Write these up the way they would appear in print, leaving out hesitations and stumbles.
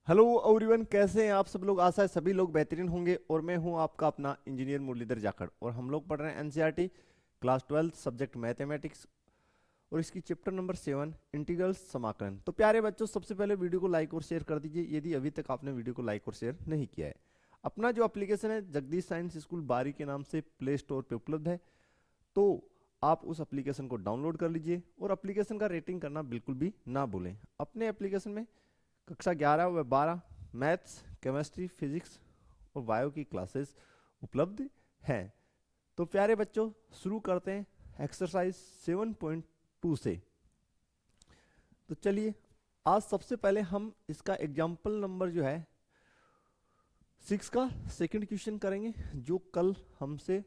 Hello everyone, कैसे हैं आप सब लोग। आशा है सभी लोग बेहतरीन होंगे। और मैं हूं आपका अपना इंजीनियर मुरलीधर जाखड़, और हम लोग पढ़ रहे हैं एनसीईआरटी क्लास 12 सब्जेक्ट मैथमेटिक्स, और इसकी चैप्टर नंबर 7 इंटीग्रल्स समाकलन। तो प्यारे बच्चों, सबसे पहले वीडियो को लाइक और शेयर कर दीजिए यदि अभी तक आपने वीडियो को लाइक और शेयर नहीं किया है। अपना जो एप्लीकेशन है जगदीश साइंस स्कूल बारी के नाम से प्ले स्टोर पे उपलब्ध है, तो आप उस एप्लीकेशन को डाउनलोड कर लीजिए और एप्लीकेशन का रेटिंग करना बिल्कुल भी ना भूलें। अपने एप्लीकेशन में कक्षा 11 व 12 मैथ्स, केमिस्ट्री, फिजिक्स और बायो की क्लासेस उपलब्ध हैं। तो प्यारे बच्चों, शुरू करते हैं एक्सरसाइज 7.2 से। तो चलिए, आज सबसे पहले हम इसका एग्जाम्पल नंबर जो है 6 का सेकंड क्वेश्चन करेंगे, जो कल हमसे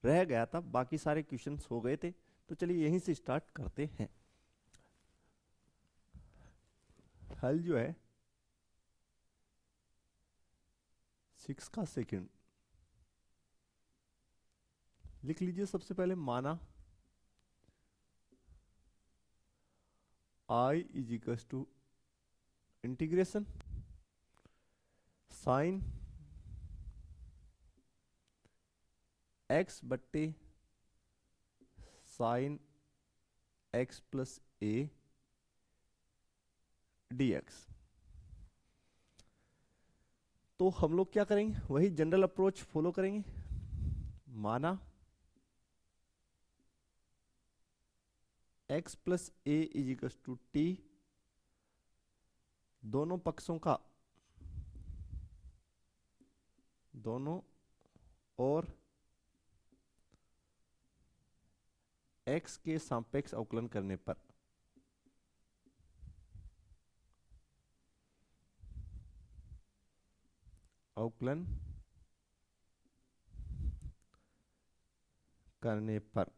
रह गया था। बाकी सारे क्वेश्चंस हो गए थे, तो चलिए यहीं से स्टार्ट करते हैं। हल जो है 6 का सेकंड लिख लीजिए। सबसे पहले माना I is equal to integration sine x बट्टे sine x plus a dx। तो हम लोग क्या करेंगे, वही जनरल अप्रोच फॉलो करेंगे। माना x plus a is equal to t, दोनों पक्षों का, दोनों और x के सापेक्ष अवकलन करने पर अवकलन करने पर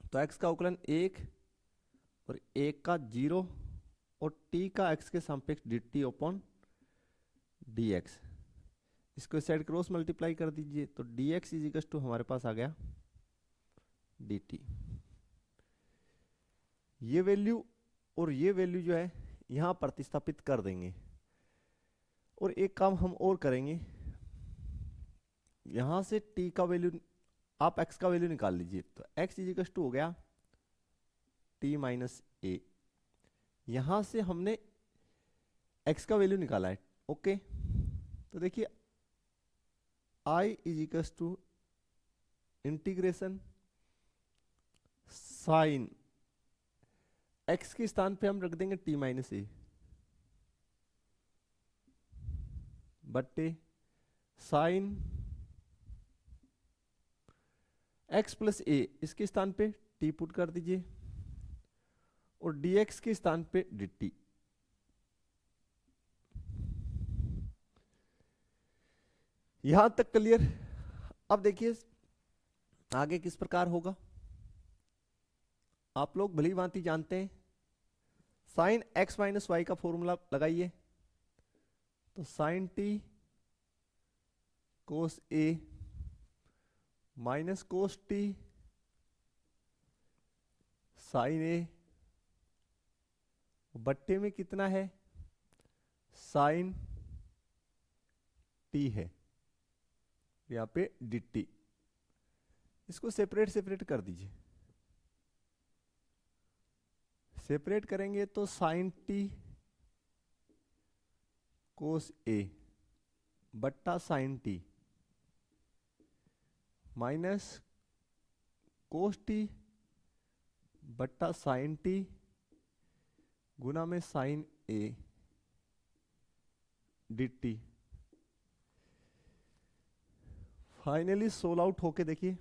तो x का अवकलन 1 और 1 का 0 और t का x के सापेक्ष dt अपॉन dx। इसको इस साइड क्रॉस मल्टीप्लाई कर दीजिए, तो dx इज इक्वल टू हमारे पास आ गया dt। ये वैल्यू और ये वैल्यू जो है यहां प्रतिस्थापित कर देंगे। और एक काम हम और करेंगे, यहां से t का वैल्यू, आप x का वैल्यू निकाल लीजिए। तो x इज इक्वल टू हो गया t माइनस ए। यहां से हमने x का वैल्यू निकाला है। ओके, तो देखिए I is equal to integration sine x के स्थान पे हम रख देंगे t माइनस ए बट्टे साइन x प्लस ए, इसके स्थान पे t पुट कर दीजिए, और dx के स्थान पे dt। यहां तक क्लियर। अब देखिए आगे किस प्रकार होगा। आप लोग भली भांति जानते हैं, साइन x माइनस वाई का फॉर्मूला लगाइए। तो साइन t कोस ए माइनस कोस टी साइन ए, बट्टे में कितना है, साइन टी है, यहां पे dt। इसको सेपरेट सेपरेट कर दीजिए। सेपरेट करेंगे तो साइन टी कोस ए बट्टा sine t minus cos t बट्टा साइन टी गुना में sine a dt। Finally solve out होके देखिए,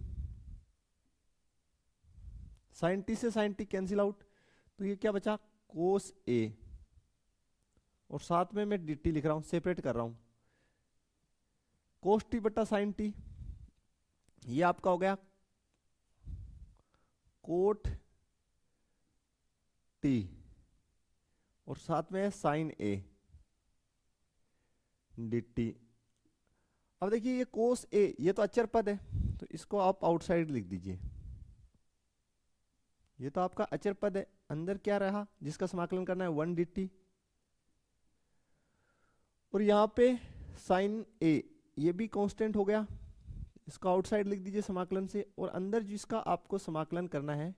साइन टी से साइन टी कैंसिल आउट, तो ये क्या बचा, कोस ए, और साथ में मैं dt लिख रहा हूं, सेपरेट कर रहा हूं। कोस टी बट्टा साइन टी, ये आपका हो गया कोट टी, और साथ में है साइन ए dt। अब देखिए ये कोस ए, ये तो अचर पद है, तो इसको आप आउटसाइड लिख दीजिए। ये तो आपका अचर पद है, अंदर क्या रहा जिसका समाकलन करना है 1 dt, और यहाँ पे साइन ए ये भी कांस्टेंट हो गया, इसको आउटसाइड लिख दीजिए समाकलन से, और अंदर जिसका आपको समाकलन करना है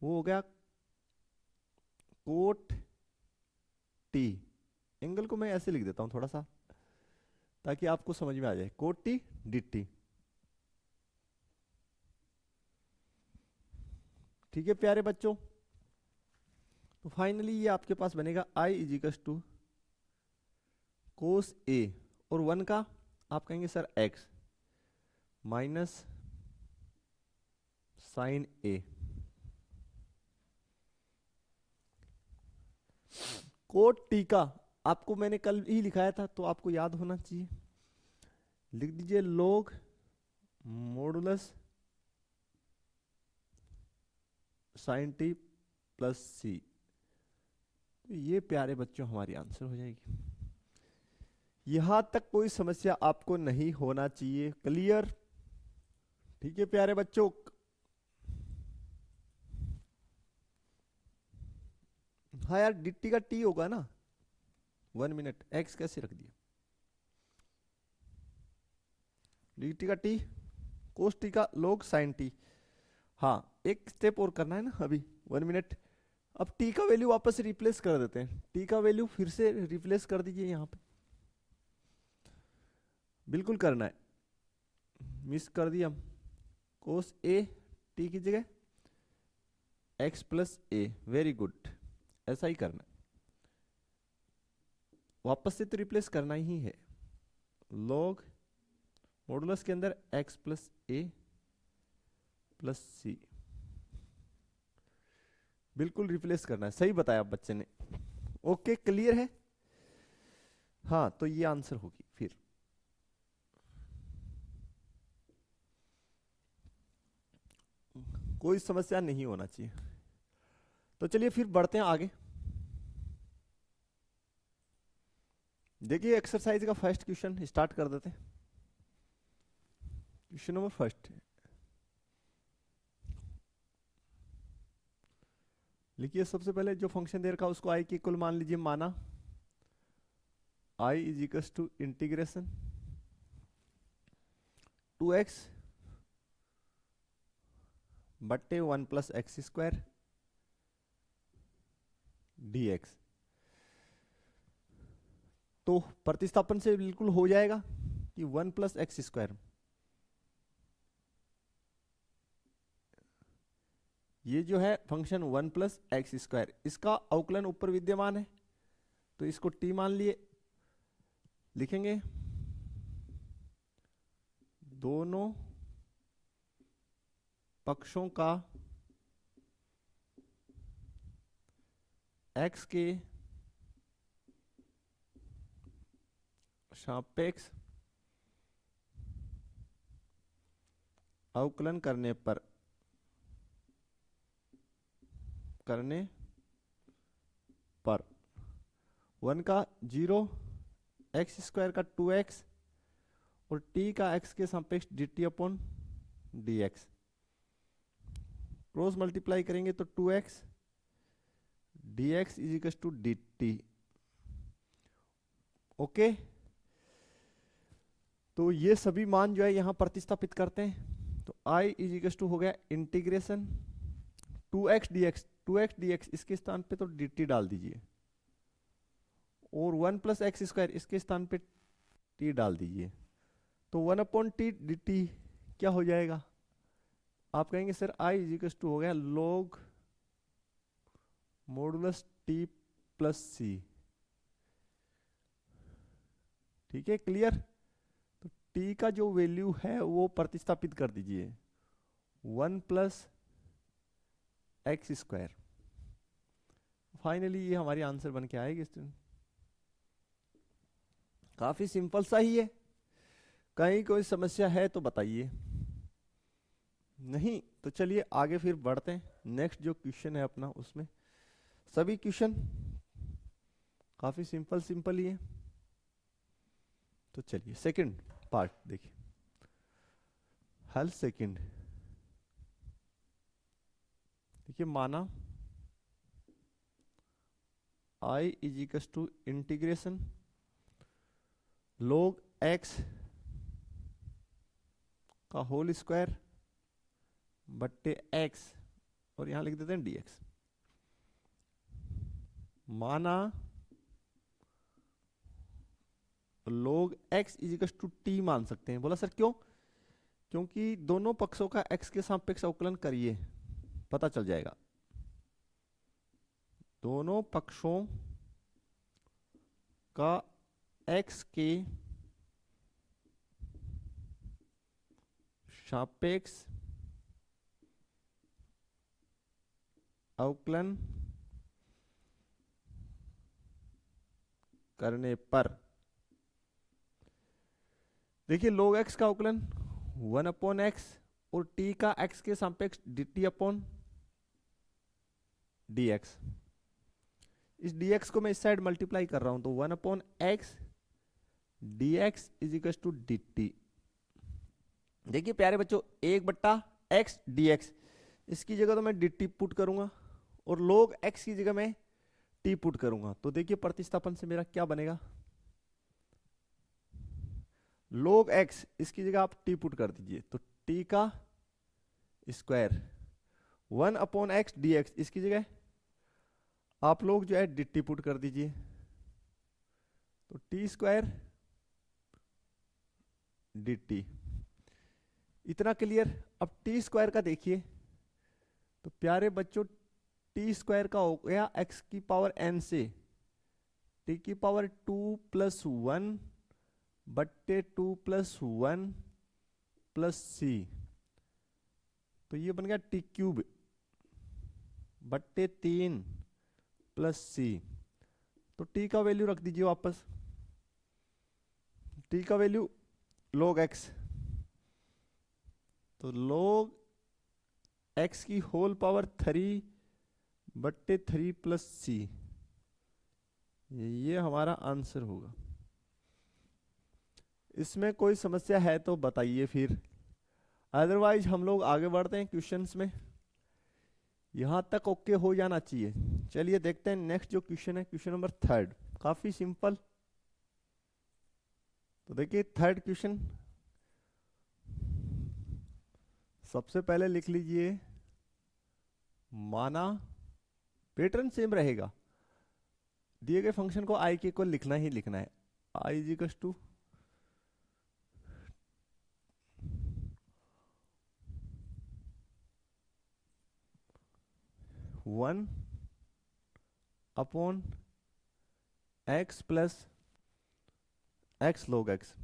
वो हो गया कोट टी। एंगल को मैं ऐसे लिख देता हूं थोड़ा सा ताकि आपको समझ में आ जाए, कोट टी डी टी। ठीक है प्यारे बच्चों, तो फाइनली ये आपके पास बनेगा i इजिकल्स टू कोस ए, और 1 का आप कहेंगे सर x माइनस साइन ए। कोट टी का आपको मैंने कल ही लिखाया था तो आपको याद होना चाहिए, लिख दीजिए log modulus sine T plus C. तो ये प्यारे बच्चों हमारी आंसर हो जाएगी। यहां तक कोई समस्या आपको नहीं होना चाहिए, क्लियर? ठीक है प्यारे बच्चों, हाँ यार dt का t होगा ना, 1 मिनट, x कैसे रख दिया, dt का t कोस t का log sin t। हाँ एक स्टेप और करना है ना अभी, 1 मिनट। अब t का वैल्यू वापस से रिप्लेस कर देते हैं, t का वैल्यू फिर से रिप्लेस कर दीजिए यहाँ पे, बिल्कुल करना है, मिस कर दिया हम, कोस a t की जगह x plus a, very good, ऐसा ही करना है, वापस से तो रिप्लेस करना ही है, log मॉडुलस के अंदर x प्लस a प्लस सी, बिल्कुल रिप्लेस करना है, सही बताया बच्चे ने। ओके क्लियर है? हाँ तो ये आंसर होगी फिर। कोई समस्या नहीं होना चाहिए। तो चलिए फिर बढ़ते हैं आगे। देखिए एक्सरसाइज का फर्स्ट क्वेश्चन स्टार्ट कर देते हैं। क्वेश्चन नंबर फर्स्ट, लिखिए सबसे पहले जो फंक्शन दे रखा है उसको i की इक्वल मान लीजिए, माना i is equal to integration 2x बट्टे 1 प्लस एक्स स्क्वायर dx। तो प्रतिस्थापन से बिल्कुल हो जाएगा कि 1 प्लस एक्स स्क्वायर, ये जो है फंक्शन 1 प्लस एक्स स्क्वायर, इसका अवकलन ऊपर विद्यमान है तो इसको t मान लिए, लिखेंगे दोनों पक्षों का x के सापेक्ष अवकलन करने पर 1 का 0, एक्स स्क्वायर का 2x और t का x के सापेक्ष dt upon dx, cross multiply करेंगे तो 2x dx is equal to dt। Okay, तो ये सभी मान जो है यहां प्रतिस्थापित करते हैं, तो i इज इक्वल टू हो गया इंटीग्रेशन 2x dx, इसके स्थान पे तो dt डाल दीजिए, और 1 प्लस एक्स स्क्वायर इसके स्थान पे t डाल दीजिए, तो 1 अपॉन टी dt क्या हो जाएगा, आप कहेंगे sir i is equal to हो गया log मॉडुलस t प्लस सी। ठीक है क्लियर? तो t का जो वैल्यू है वो प्रतिस्थापित कर दीजिए 1 प्लस एक्स स्क्वायर, फाइनली ये हमारी आंसर बन के आएगी स्टूडेंट। काफी सिंपल सा ही है, कहीं कोई समस्या है तो बताइए, नहीं तो चलिए आगे फिर बढ़ते हैं। नेक्स्ट जो क्वेश्चन है अपना, उसमें सभी क्वेश्चन काफी सिंपल ही है। तो चलिए सेकंड पार्ट देखिए, हल सेकंड। देखिए माना I is equal to integration log x का होल स्क्वायर बट्टे x, और यहां लिख देते हैं dx। माना log x is equal to t मान सकते हैं। बोला सर क्यों? क्योंकि दोनों पक्षों का x के सापेक्ष अवकलन करिए, पता चल जाएगा। दोनों पक्षों का x के सापेक्ष अवकलन करने पर, देखिए log x का अवकलन 1/x और t का x के सापेक्ष dt/dx। इस dx को मैं इस साइड मल्टीप्लाई कर रहा हूं तो 1/x dx is equal to dt। देखिए प्यारे बच्चों 1/x dx, इसकी जगह तो मैं dt पुट करूंगा और log x की जगह मैं t पुट करूंगा। तो देखिए प्रतिस्थापन से मेरा क्या बनेगा, log x इसकी जगह आप t पुट कर दीजिए तो t का स्क्वायर 1/x dx, इसकी जगह आप लोग जो है dt पुट कर दीजिए तो t स्क्वायर dt। इतना क्लियर। अब t स्क्वायर का देखिए तो प्यारे बच्चों t स्क्वायर का हो गया x की पावर n से t की पावर 2 + 1 बट्टे 2 + 1 + c, तो ये बन गया t³ बट्टे 3 + c। तो t का वैल्यू रख दीजिए वापस, t का वैल्यू log x, तो log x की होल पावर 3 बट्टे 3 + c, ये हमारा आंसर होगा। इसमें कोई समस्या है तो बताइए फिर, अदरवाइज हम लोग आगे बढ़ते हैं क्वेश्चंस में। यहां तक ओके हो जाना चाहिए। चलिए देखते हैं नेक्स्ट जो क्वेश्चन है, क्वेश्चन नंबर 3, काफी सिंपल। तो देखिए 3rd क्वेश्चन, सबसे पहले लिख लीजिए, माना पैटर्न सेम रहेगा, दिए गए फंक्शन को i के इक्वल लिखना ही लिखना है। i is equal to 1/x + x log x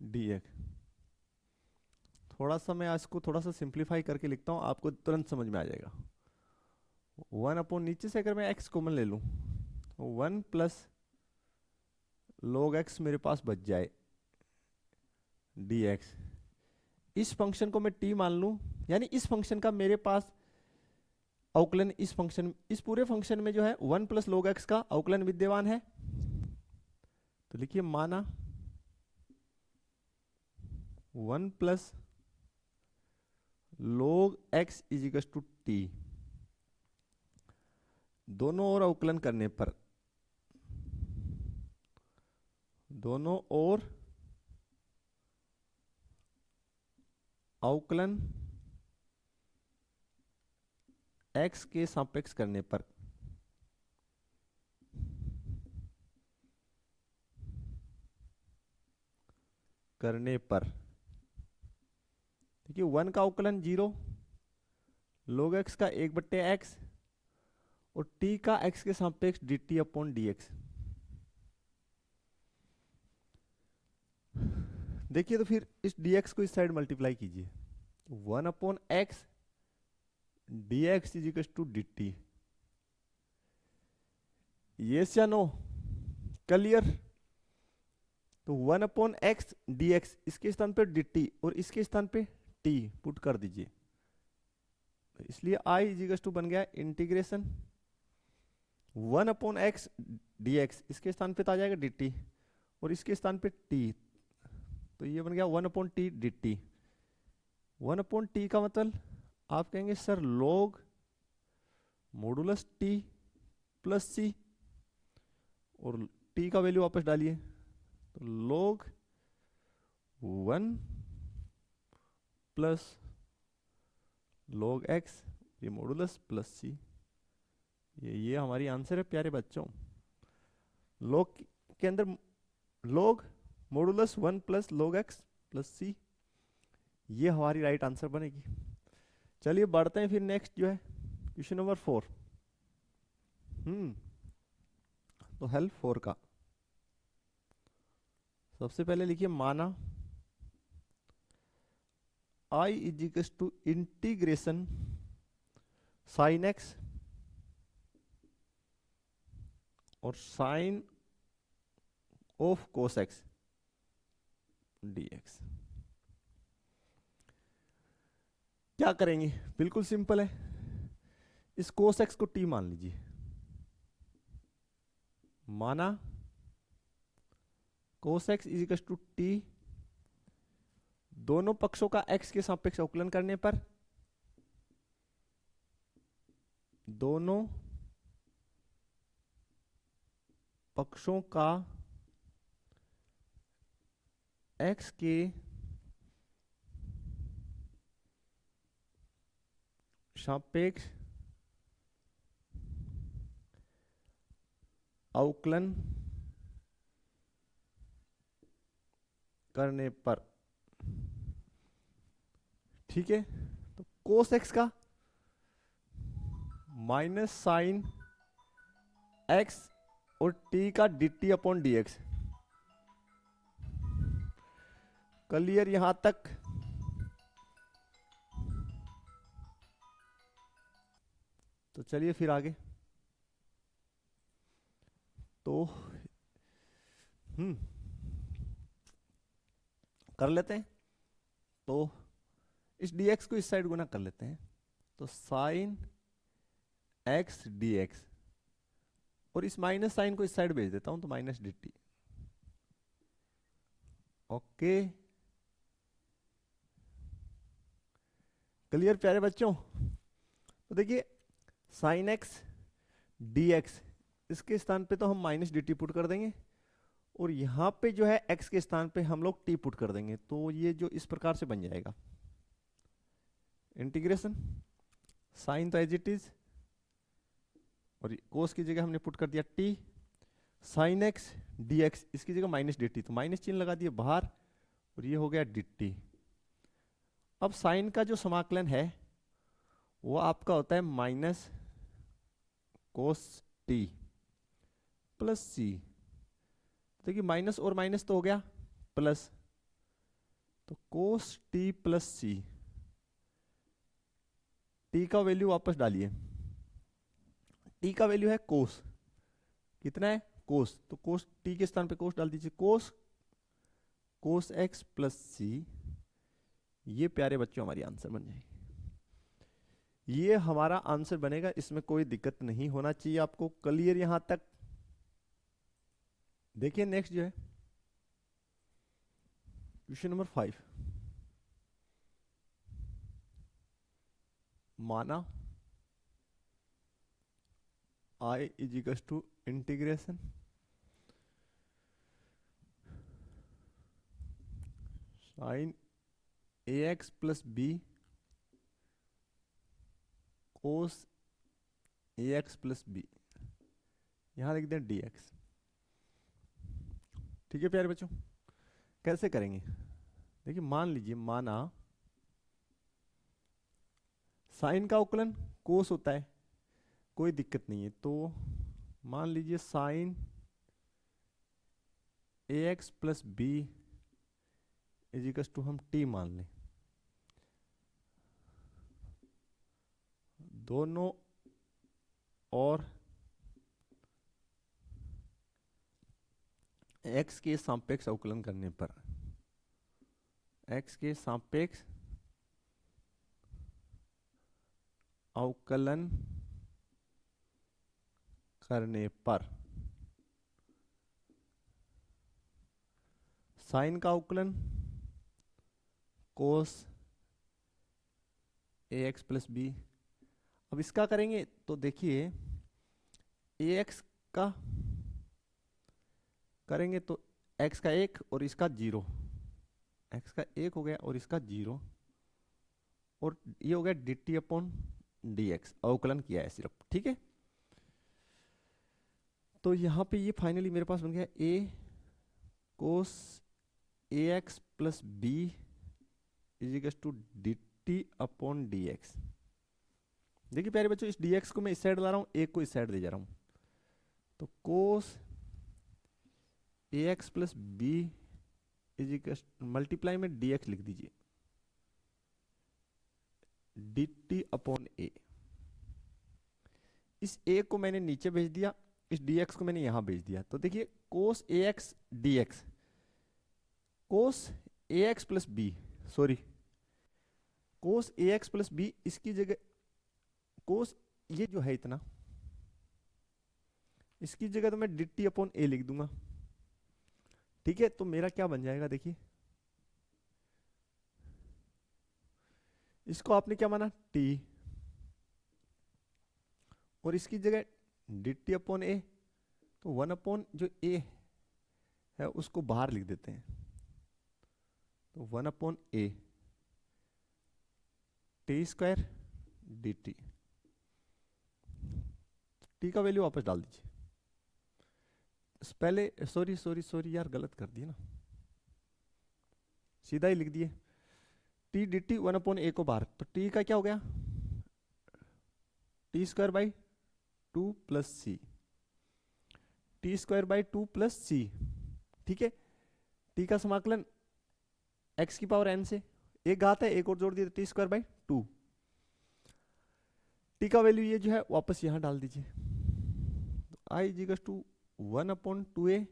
dx। थोड़ा सा मैं इसको थोड़ा सा सिंप्लीफाई करके लिखता हूं, आपको तुरंत समझ में आ जाएगा। 1/ नीचे से अगर मैं x कॉमन ले लूं 1 + log x मेरे पास बच जाए dx। इस फंक्शन को मैं t मान लूं, यानी इस फंक्शन का मेरे पास अवकलन इस पूरे फंक्शन में जो है 1 + log x का अवकलन विद्यमान है। तो लिखिए माना 1 + log x is equal to t, दोनों ओर अवकलन करने पर, दोनों ओर अवकलन x के सापेक्ष करने पर देखिए 1 का अवकलन 0, log x का 1/x और t का x के सापेक्ष dt/dx। देखिए तो फिर इस dx को इस साइड मल्टीप्लाई कीजिए, 1/x dx is equal to dt। Yes या नो, क्लियर? तो 1/x dx, इसके स्थान पे dt और इसके स्थान पे t पुट कर दीजिए, इसलिए i इज इक्वल टू बन गया इंटीग्रेशन 1/x dx, इसके स्थान पे तो आ जाएगा dt और इसके स्थान पे t, तो ये बन गया 1/t dt। 1/t का मतलब आप कहेंगे sir log modulus T plus C, और टी का वैल्यू वापस डालिए, तो log 1 प्लस log x, ये मॉडुलस प्लस सी, ये हमारी आंसर है प्यारे बच्चों। log के अंदर log modulus 1 plus log x plus C, ये हमारी राइट आंसर बनेगी। चलिए बढ़ते हैं फिर नेक्स्ट जो है क्वेश्चन नंबर 4। तो हेल्प 4 का सबसे पहले लिखिए, माना I is equal to integration sine X और sine of cos X dx। क्या करेंगे, बिल्कुल सिंपल है, इस कोस एक्स को t मान लीजिए, माना cos x is equal to t, दोनों पक्षों का x के सापेक्ष अवकलन करने पर दोनों पक्षों का x के सापेक्ष अवकलन करने पर, ठीक है, तो कोस एक्स का माइनस साइन एक्स और टी का D T upon D x. Clear यहां तक? तो चलिए फिर आगे, तो कर लेते हैं। तो इस dx को इस साइड गुना कर लेते हैं, तो साइन x dx, और इस माइनस साइन को इस साइड भेज देता हूं, तो minus D T. Okay, clear प्यारे बच्चों? तो देखिए साइन एक्स डी एक्स, इसके स्थान पे तो हम माइनस डी टी पुट कर देंगे, और यहां पे जो है x के स्थान पे हम लोग t पुट कर देंगे, तो ये जो इस प्रकार से बन जाएगा, इंटीग्रेशन साइन तो एज इट इज, और कोस की जगह हमने पुट कर दिया t, sine x D x, इसकी जगह माइनस डी टी, तो माइनस चिन्ह लगा दिए बाहर, और ये हो गया डी टी। अब साइन का जो समाकलन है वो आपका होता है माइनस कोस टी प्लस सी। देखिए माइनस और माइनस तो हो गया प्लस, तो cos t plus C, T का वैल्यू वापस डालिए, टी का वैल्यू है कोस, कितना है कोस, तो कोस टी के स्थान पे कोस डाल दीजिए, कोस कोस एक्स प्लस सी, ये प्यारे बच्चों हमारी आंसर बन जाएगी। ये हमारा आंसर बनेगा, इसमें कोई दिक्कत नहीं होना चाहिए आपको। क्लियर यहां तक? देखिए नेक्स्ट जो है क्वेश्चन नंबर 5, माना I is equal to integration sine a x plus b cos A x plus b, यहां लिख दें डी एक्स। ठीक है प्यारे बच्चों, कैसे करेंगे? देखिए मान लीजिए, माना साइन का अवकलन कोस होता है, कोई दिक्कत नहीं है, तो मान लीजिए sine a x plus B is equal to हम टी मान लें, दोनों और x के सापेक्ष अवकलन करने पर, x के सापेक्ष अवकलन करने पर साइन का अवकलन कोस ए एक्स प्लस बी। अब इसका करेंगे तो देखिए ए एक्स का करेंगे तो एक्स का 1 और इसका 0, एक्स का 1 हो गया और इसका 0, और ये हो गया D T upon D x, अवकलन किया है सिर्फ, ठीक है। तो यहाँ पे ये फाइनली मेरे पास बन गया A cos A x plus B is equal to D T upon D X. देखिए प्यारे बच्चों, इस डी एक्स को मैं इस साइड ला रहा हूँ, एक को इस साइड ले जा रहा हूँ, तो cos A x plus B is equal multiply में डी एक्स लिख दीजिए, डी टी अपॉन ए। इस ए को मैंने नीचे भेज दिया, इस dx को मैंने यहां भेज दिया, तो देखिए cos ax dx, cos ax plus b, sorry cos ax plus b, इसकी जगह cos ये जो है इतना, इसकी जगह तो मैं dt अपॉन ए लिख दूंगा, ठीक है। तो मेरा क्या बन जाएगा, देखिए इसको आपने क्या माना t, और इसकी जगह dt अपॉन ए, तो 1 अपॉन जो a है उसको बाहर लिख देते हैं, तो 1 upon A T square D T, T का वैल्यू वापस डाल दीजिए। पहले सॉरी सॉरी सॉरी यार, गलत कर दिया ना, सीधा ही लिख दिए T D T 1 upon A को बाहर, तो टी का क्या हो गया T square by 2 plus C, T square by 2 plus सी, ठीक है। टी का समाकलन एक्स की पावर एन से, एक घात है, एक और जोड़ दिए, टी स्क्वायर बाई 2, टी का वैल्यू ये जो है वापस यहां डाल दीजिए, I is to 1 upon 2a,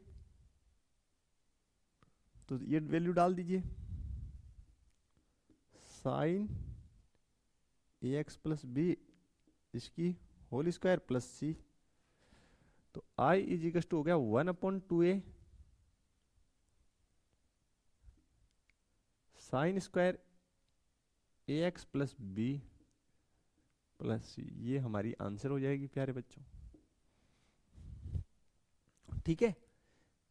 तो ये वैल्यू डाल दीजिए, sign a x plus b इसकी होल स्क्वायर प्लस सी, तो आई इज इक्वल टू हो गया 1 अपॉन 2a साइन स्क्वायर ए x plus B plus C, ये हमारी आंसर हो जाएगी प्यारे बच्चों, ठीक है।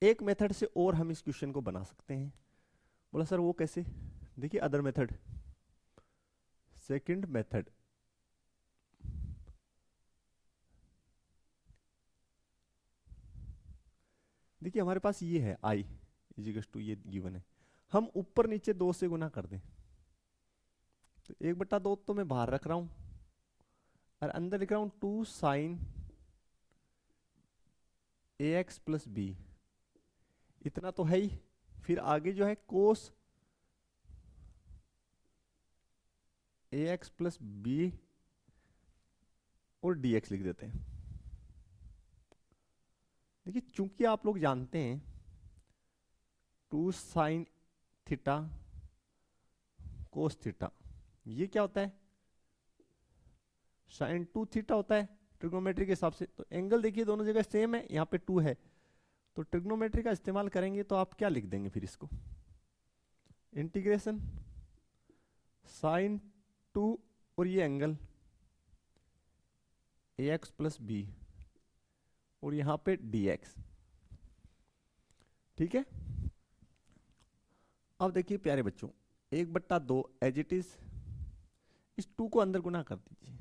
एक मेथड से और हम इस क्वेश्चन को बना सकते हैं। बोला सर वो कैसे, देखिए अदर मेथड, सेकंड मेथड, देखिए हमारे पास ये है आई इजिकल्स टू ये गिवन है, हम ऊपर नीचे 2 से गुना कर दें, तो 1/2 तो मैं बाहर रख रहा हूं और अंदर लिख रहा हूं 2 sign a x plus B, इतना तो है ही, फिर आगे जो है कोस ए एक्स प्लस बी और डी एक्स लिख देते हैं। देखिए चूंकि आप लोग जानते हैं 2 साइन थीटा कोस थीटा, ये क्या होता है साइन 2 थीटा होता है ट्रिग्नोमेट्री के हिसाब से, तो एंगल देखिए दोनों जगह सेम है, यहाँ पे 2 है, तो ट्रिग्नोमेट्री का इस्तेमाल करेंगे तो आप क्या लिख देंगे फिर इसको, इंटीग्रेशन साइन 2 और ये angle a x plus b और यहां पे dx, ठीक है। अब देखिए प्यारे बच्चों 1/2 एज इट इज, इस 2 को अंदर गुना कर दीजिए,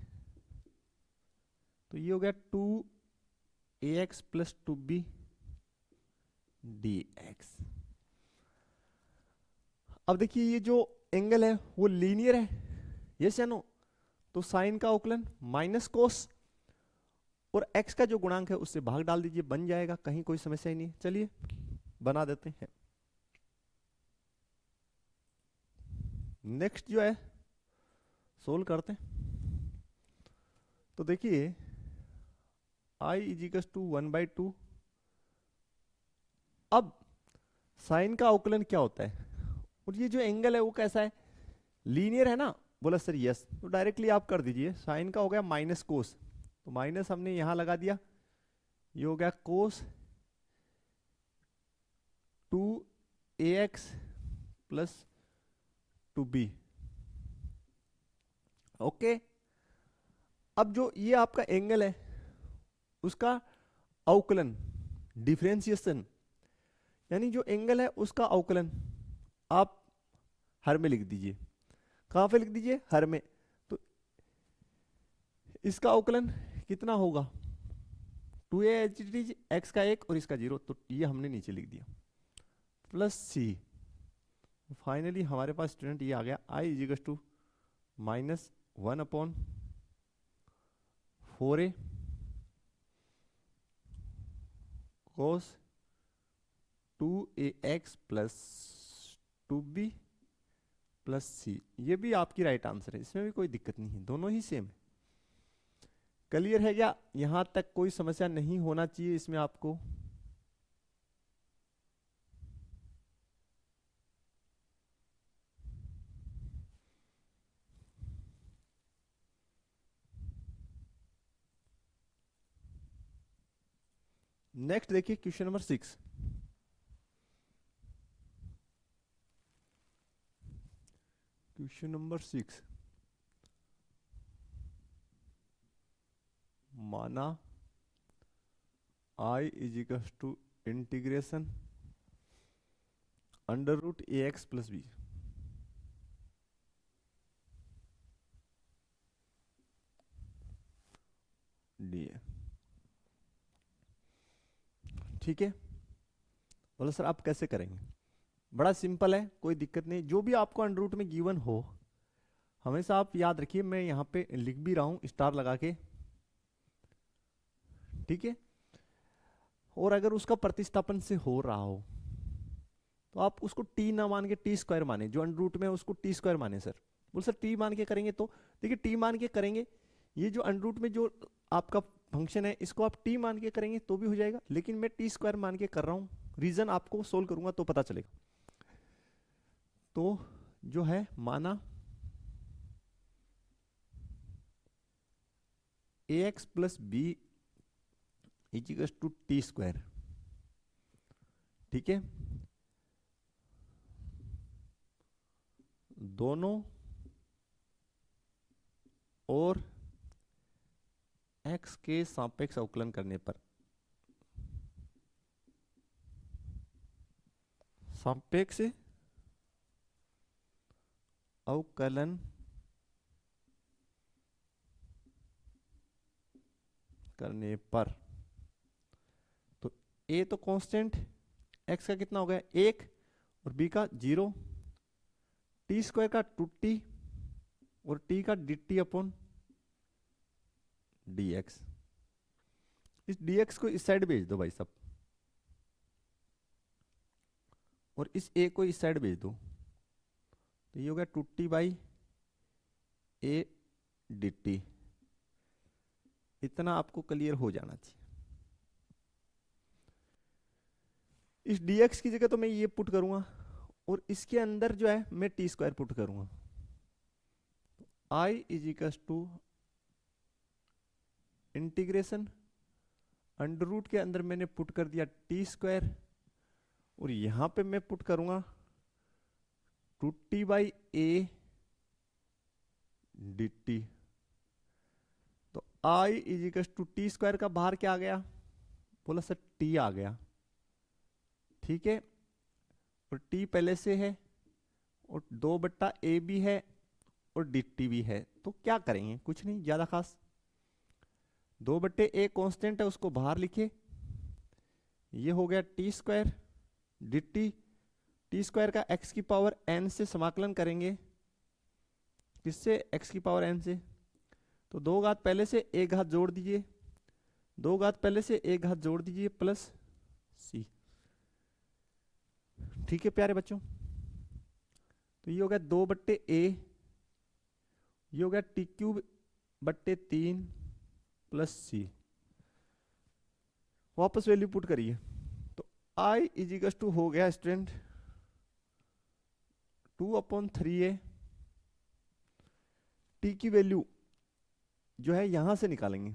तो ये हो गया 2ax प्लस 2b dx। अब देखिए ये जो एंगल है वो लीनियर है, यस या नो, तो साइन का अवकलन माइनस कोस और x का जो गुणांक है उससे भाग डाल दीजिए, बन जाएगा, कहीं कोई समस्या ही नहीं। चलिए बना देते हैं। नेक्स्ट जो है सोल्व करते हैं, तो देखिए i इजिकल्स टू 1/2, अब साइन का अवकलन क्या होता है और ये जो एंगल है वो कैसा है, लीनियर है ना, बोला सर यस, तो डायरेक्टली आप कर दीजिए, साइन का हो गया माइनस कोस, तो माइनस हमने यहां लगा दिया, ये हो गया कोस 2ax प्लस 2b, ओके। अब जो ये आपका एंगल है उसका अवकलन, डिफरेंशिएशन, यानी जो एंगल है उसका अवकलन आप हर में लिख दीजिए। कहाँ पे लिख दीजिए? हर में। तो इसका अवकलन कितना होगा? 2a एच डी एक्स का 1 और इसका 0, तो ये हमने नीचे लिख दिया, प्लस सी। फाइनली हमारे पास स्टूडेंट ये आ गया, I is equals to -1/4a cos 2ax plus 2b plus C. ये भी आपकी राइट आंसर है, इसमें भी कोई दिक्कत नहीं है, दोनों ही सेम है। क्लियर है क्या? यहां तक कोई समस्या नहीं होना चाहिए इसमें आपको। नेक्स्ट देखिए क्वेश्चन नंबर 6। क्वेश्चन नंबर 6, माना I is equal to integration under root a x plus b. D है, ठीक है। बोलो सर आप कैसे करेंगे? बड़ा सिंपल है, कोई दिक्कत नहीं। जो भी आपको अंडर रूट में गिवन हो हमेशा आप याद रखिए, मैं यहाँ पे लिख भी रहा हूँ स्टार लगा के, ठीक है। और अगर उसका प्रतिस्थापन से हो रहा हो तो आप उसको टी ना मान के टी स्क्वायर माने, जो अंडर रूट में है उसको टी स्क्वायर माने। सर बोल सर टी मान के करेंगे तो देखिए, टी मान के करेंगे, ये जो अंडर रूट में जो आपका फंक्शन है इसको आप टी मान के करेंगे तो भी हो जाएगा, लेकिन मैं टी स्क्वायर मान के कर रहा हूँ। रीजन आपको सोल्व करूंगा तो पता चलेगा। तो जो है माना A x plus B is equal to T square, ठीक है। दोनों और x के सापेक्ष अवकलन करने पर, सापेक्ष अवकलन करने पर, तो a तो कांस्टेंट, x का कितना हो गया 1 और b का 0, टी स्क्वायर का 2t और t का dt अपॉन dx। इस dx को इस साइड भेज दो भाई साहब, और इस a को इस साइड भेज दो, तो ये हो गया 2t/a dt। इतना आपको क्लियर हो जाना चाहिए। इस dx की जगह तो मैं ये पुट करूंगा और इसके अंदर जो है मैं टी स्क्वायर पुट करूंगा। I is equal to integration under root के अंदर मैंने पुट कर दिया टी स्क्वायर, और यहां पे मैं पुट करूंगा 2t/a dt। तो I is equal to T square का बाहर क्या आ गया? बोला सर t आ गया, ठीक है। और t पहले से है और 2/a भी है और dt भी है, तो क्या करेंगे? कुछ नहीं ज्यादा खास, 2/a कांस्टेंट है उसको बाहर लिखे, ये हो गया T square dt। T square का x की पावर n से समाकलन करेंगे, किससे? x की पावर n से। तो 2 घात पहले से 1 घात जोड़ दीजिए, 2 घात पहले से 1 घात जोड़ दीजिए प्लस c, ठीक है प्यारे बच्चों। तो ये हो गया 2/a, ये हो गया t³/3 प्लस c। वापस वैल्यू पुट करिए, तो I इज इक्वल टू हो गया स्टूडेंट 2/3a। t की वैल्यू जो है यहां से निकालेंगे।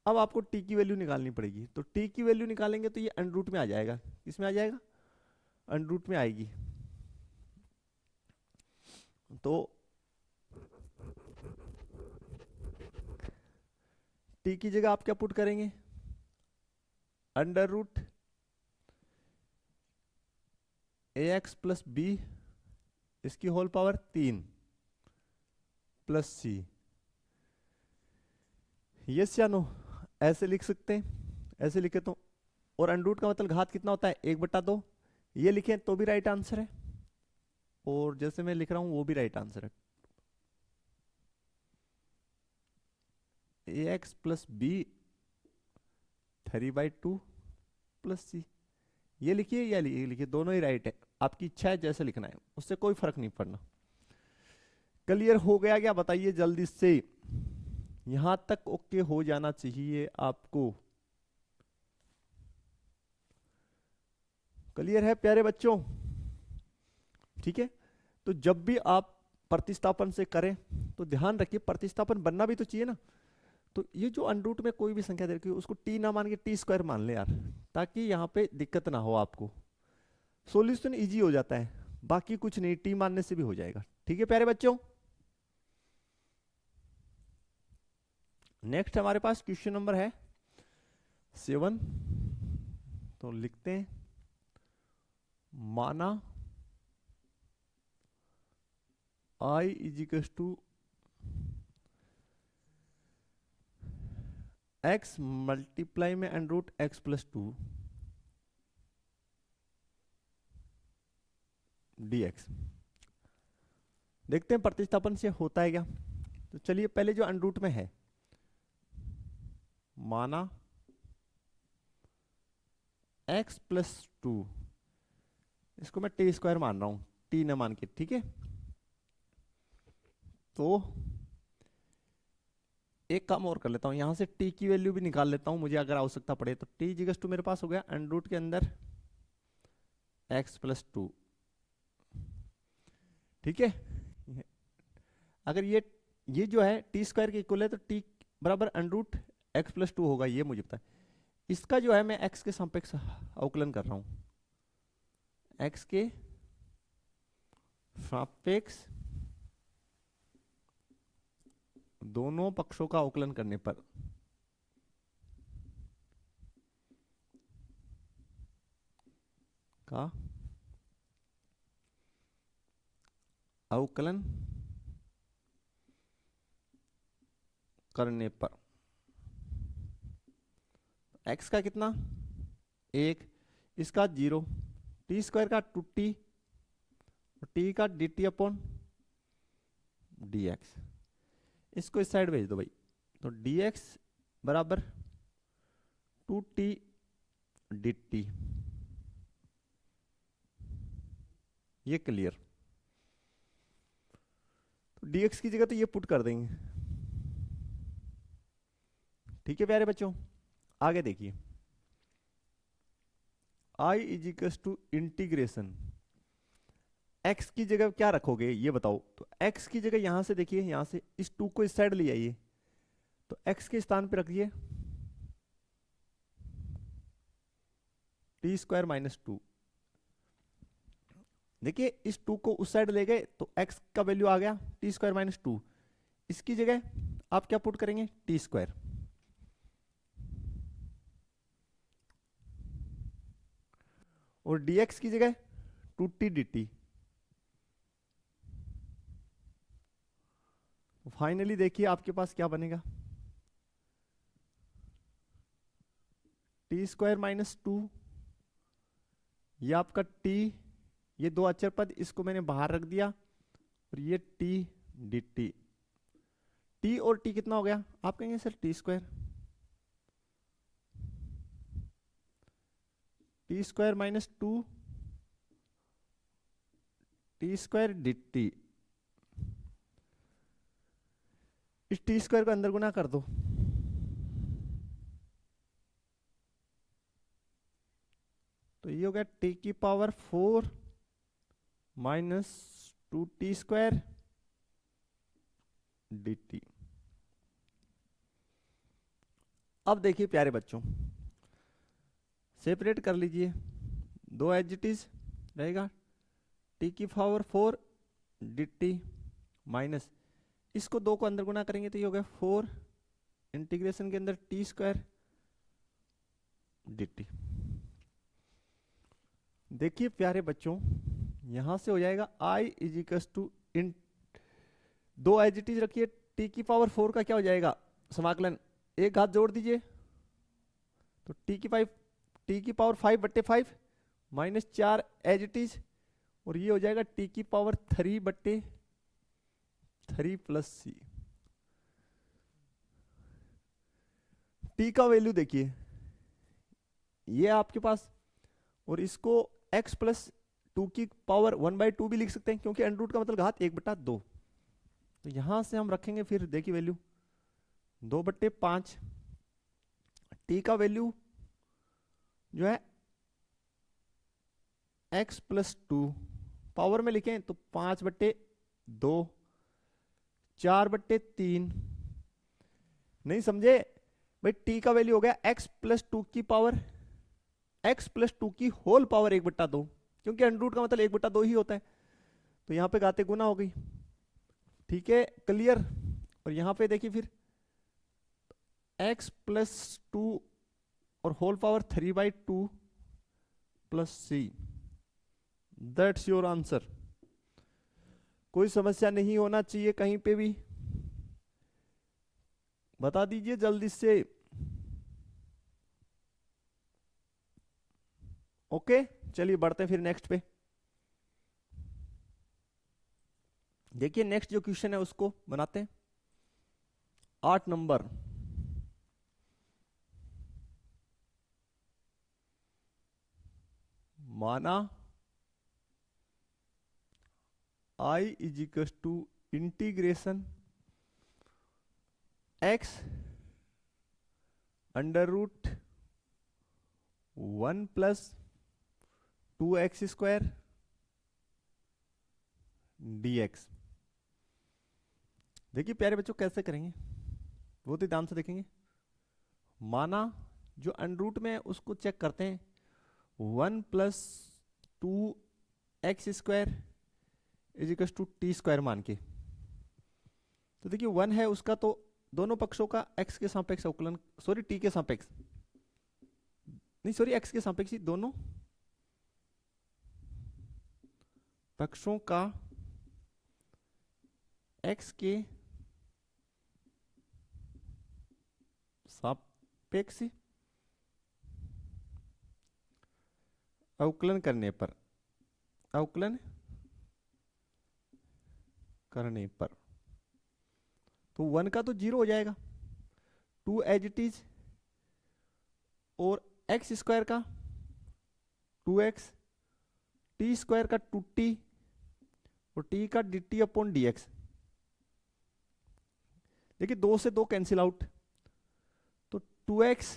अब आपको t की वैल्यू निकालनी पड़ेगी, तो t की वैल्यू निकालेंगे तो ये अंडर रूट में आ जाएगा। किसमें आ जाएगा? अंडर रूट में आएगी। तो टी की जगह आप क्या पुट करेंगे, under root a x plus b इसकी होल पावर 3 प्लस सी। यस या नो, ऐसे लिख सकते हैं, ऐसे लिखे तो। और अंडर रूट का मतलब घात कितना होता है, 1/2। ये लिखे तो भी राइट आंसर है, और जैसे मैं लिख रहा हूं वो भी राइट आंसर है। ए x plus B 3/2 plus C, ये लिखिए या ये लिखिए, दोनों ही राइट है, आपकी इच्छा है जैसे लिखना है, उससे कोई फर्क नहीं पड़ना। क्लियर हो गया क्या, बताइए जल्दी से। यहां तक ओके हो जाना चाहिए आपको। क्लियर है प्यारे बच्चों, ठीक है। तो जब भी आप प्रतिस्थापन से करें तो ध्यान रखिए प्रतिस्थापन बनना भी तो चाहिए ना। तो ये जो अंडरूट में कोई भी संख्या दे रखी है उसको टी ना मान के टी स्क्वायर मान ले यार, ताकि यहाँ पे दिक्कत ना हो आपको, सॉल्यूशन इजी हो जाता है। बाकी कुछ नहीं, टी मानने से भी हो जाएगा, ठीक है प्यारे बच्चों। नेक्स्ट हमारे पास क्वेश्चन नंबर है 7। तो लिखते हैं, माना I is equal to x multiply में under root X plus 2 dx। देखते हैं प्रतिस्थापन से होता है क्या। तो चलिए पहले जो अंडर रूट में है, माना x प्लस 2, इसको मैं टी स्क्वायर मान रहा हूं, टी न मान के, ठीक है। तो एक काम और कर लेता हूं, यहां से t की वैल्यू भी निकाल लेता हूं मुझे अगर आवश्यकता पड़े तो। t जिगस टू मेरे पास हो गया अंडर रूट के अंदर x प्लस 2, ठीक है। अगर ये जो है टी स्क्वायर के इक्वल है तो t बराबर अंडर रूट एक्स प्लस 2 होगा, ये मुझे पता है। इसका जो है मैं x के सापेक्ष अवकलन कर रहा हूं, x के सापेक्ष दोनों पक्षों का अवकलन करने पर का अवकलन करने पर x का कितना 1, इसका 0, टी स्क्वायर का 2t और t का dt अपॉन dx। इसको इस साइड भेज दो भाई, तो dx बराबर 2t dt, ये क्लियर। तो dx की जगह तो ये पुट कर देंगे, ठीक है प्यारे बच्चों। आगे देखिए, I is equal to integration, x की जगह क्या रखोगे ये बताओ। तो x की जगह यहां से देखिए, यहां से इस 2 को इस साइड ले आइए, तो x के स्थान पे रखिए टी स्क्वायर माइनस 2। देखिए इस 2 को उस साइड ले गए तो x का वैल्यू आ गया टी स्क्वायर माइनस 2, इसकी जगह आप क्या पुट करेंगे, टी स्क्वायर। और dx की जगह 2t dt। फाइनली देखिए आपके पास क्या बनेगा, टी स्क्वायर माइनस 2, ये आपका t, ये दो अचर पद इसको मैंने बाहर रख दिया, और ये t dt। t और t कितना हो गया, आप कहेंगे sir T square, T square minus 2 T square dt। इस टी स्क्वायर को अंदर गुना कर दो, तो ये हो गया टी की power 4 minus 2t square dt। अब देखिए प्यारे बच्चों, सेपरेट कर लीजिए, दो एज इट इज रहेगा, टी की पावर 4 dt माइनस, इसको 2 को अंदर गुना करेंगे तो ये हो गया 4 इंटीग्रेशन के अंदर टी स्क्वायर dt। देखिए प्यारे बच्चों, यहां से हो जाएगा i इज इक्वल्स टू इन, दो एजिटीज रखिए, t की पावर 4 का क्या हो जाएगा समाकलन, एक घात जोड़ दीजिए तो टी की पावर 5/5 माइनस 4 एजिटीज, और ये हो जाएगा t की पावर 3/3 प्लस सी। t का वैल्यू देखिए ये आपके पास, और इसको x प्लस 2 की पावर 1/2 भी लिख सकते हैं, क्योंकि अंडर रूट का मतलब घात 1/2। तो यहां से हम रखेंगे फिर देखिए वैल्यू 2/5, t का वैल्यू जो है x प्लस 2 पावर में लिखें तो 5/2, 4/3। नहीं समझे भाई, t का वैल्यू हो गया x प्लस 2 की पावर, x प्लस 2 की होल पावर 1/2, क्योंकि अंडर रूट का मतलब 1/2 ही होता है। तो यहां पे घाते गुना हो गई, ठीक है क्लियर। और यहां पे देखिए फिर x प्लस 2 और whole power 3/2 plus c, that's your answer. कोई समस्या नहीं होना चाहिए कहीं पे भी, बता दीजिए जल्दी से। ओके चलिए बढ़ते हैं फिर नेक्स्ट पे। देखिए नेक्स्ट जो क्वेश्चन है उसको बनाते हैं। 8 नंबर, माना i is equal to integration x under root 1 plus 2x square dx। देखिए प्यारे बच्चों कैसे करेंगे वो तो ध्यान से देखेंगे। माना जो अंडर रूट में है उसको चेक करते हैं, 1 plus 2x square is equal to T square मान के। तो देखिए 1 है उसका, तो दोनों पक्षों का x के सापेक्ष अवकलन, सॉरी t के सापेक्ष नहीं, सॉरी x के सापेक्ष ही, दोनों पक्षों का x के सापेक्ष अवकलन करने पर, अवकलन करने पर तो 1 का तो 0 हो जाएगा, 2 एज इट इज, और x स्क्वायर का 2x, t स्क्वायर का 2t, और t का dt अपॉन dx। देखिए 2 से 2 कैंसिल आउट, तो 2x,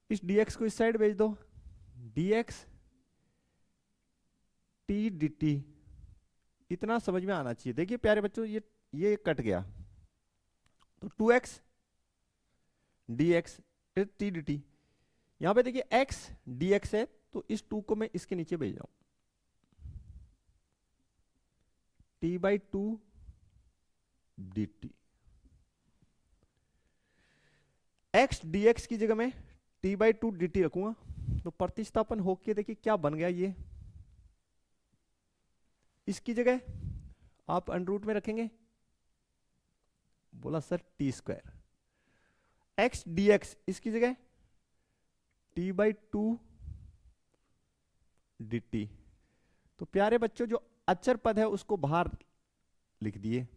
इस dx को इस साइड भेज दो, dx t dt, इतना समझ में आना चाहिए। देखिए प्यारे बच्चों ये कट गया, तो 2x dx t dt, यहां पे देखिए x dx है, तो इस 2 को मैं इसके नीचे भेज रहा हूं, t/2 dt। x dx की जगह में t/2 dt रखूंगा, तो प्रतिस्थापन होके देखिए क्या बन गया, ये इसकी जगह आप अंडर रूट में रखेंगे, बोला sir T square, x dx इसकी जगह t/2 dt। तो प्यारे बच्चों जो अचर पद है उसको बाहर लिख दिए,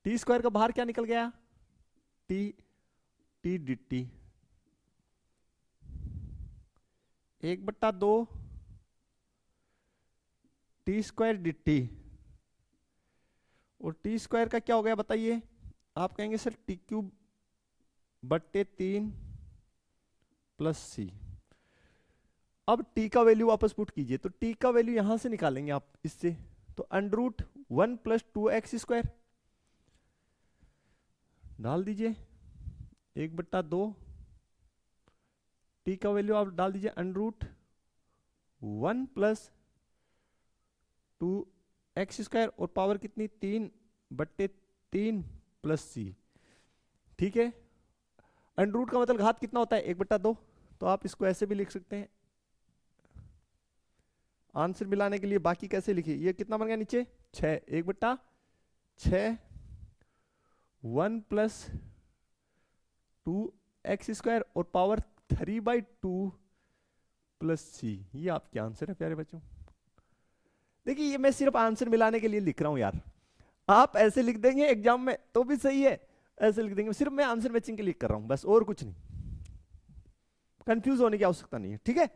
टी स्क्वायर का बाहर क्या निकल गया, t dt, 1/2 T square dt, और टी स्क्वायर का क्या हो गया बताइए, आप कहेंगे सर t³/3 प्लस सी। अब t का वैल्यू वापस पुट कीजिए, तो t का वैल्यू यहां से निकालेंगे आप इससे, तो under root 1 plus 2x square डाल दीजिए, 1/2, t का वैल्यू आप डाल दीजिए under root 1 plus 2x square, और पावर कितनी 3/3 प्लस सी। ठीक है, अंडर रूट का मतलब घात कितना होता है 1/2, तो आप इसको ऐसे भी लिख सकते हैं। आंसर मिलाने के लिए बाकी कैसे लिखिए, ये कितना बन गया नीचे 6, 1/6 1 + 2x² और पावर 3/2 + c, ये आपके आंसर है प्यारे बच्चों। देखिए ये मैं सिर्फ आंसर मिलाने के लिए लिख रहा हूं यार, आप ऐसे लिख देंगे एग्जाम में तो भी सही है, ऐसे लिख देंगे, सिर्फ मैं आंसर मैचिंग के लिए कर रहा हूं बस, और कुछ नहीं, कंफ्यूज होने की आवश्यकता नहीं है, ठीक है।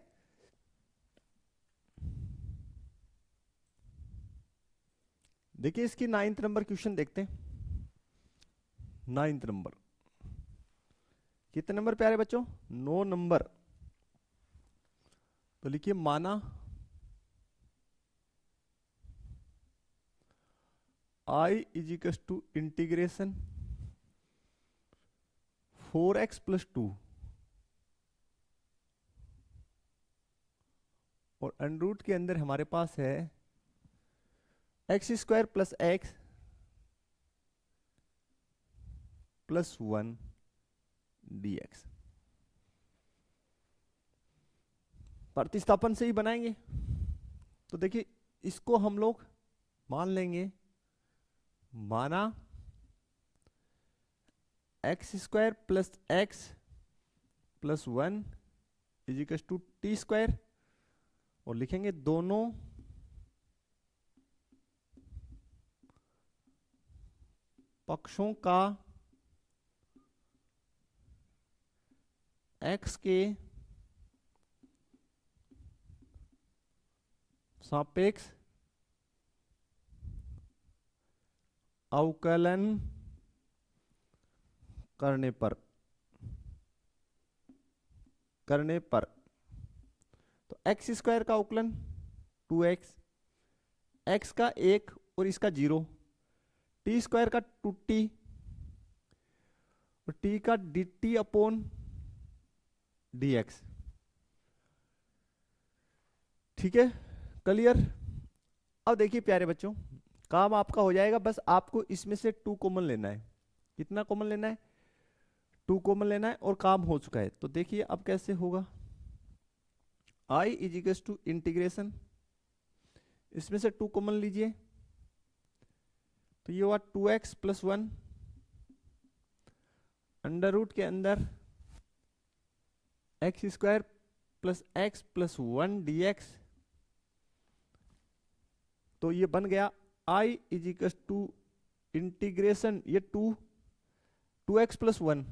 देखिए इसकी 9th नंबर क्वेश्चन देखते हैं। 9th नंबर, कितने नंबर प्यारे बच्चों 9 नंबर। तो लिखिए माना I = इंटीग्रेशन 4x + 2 और अंडर रूट के अंदर हमारे पास है x² + x + 1 dx। प्रतिस्थापन से ही बनाएंगे, तो देखिए इसको हम लोग मान लेंगे, माना x² + x + 1 = t², और लिखेंगे दोनों पक्षों का x के सापेक्ष अवकलन करने पर तो x² का अवकलन 2x, x का 1 और इसका 0, t² का 2t और t का dt/dx। ठीक है, क्लियर। अब देखिए प्यारे बच्चों, काम आपका हो जाएगा, बस आपको इसमें से 2 कॉमन लेना है। कितना कॉमन लेना है 2 कॉमन लेना है, और काम हो चुका है। तो देखिए अब कैसे होगा, I = इंटीग्रेशन, इसमें से 2 कॉमन लीजिए, तो ये हुआ 2x + 1 अंडर रूट के अंदर x² + x + 1 dx। तो ये बन गया I = इंटीग्रेशन, ये 2x + 1,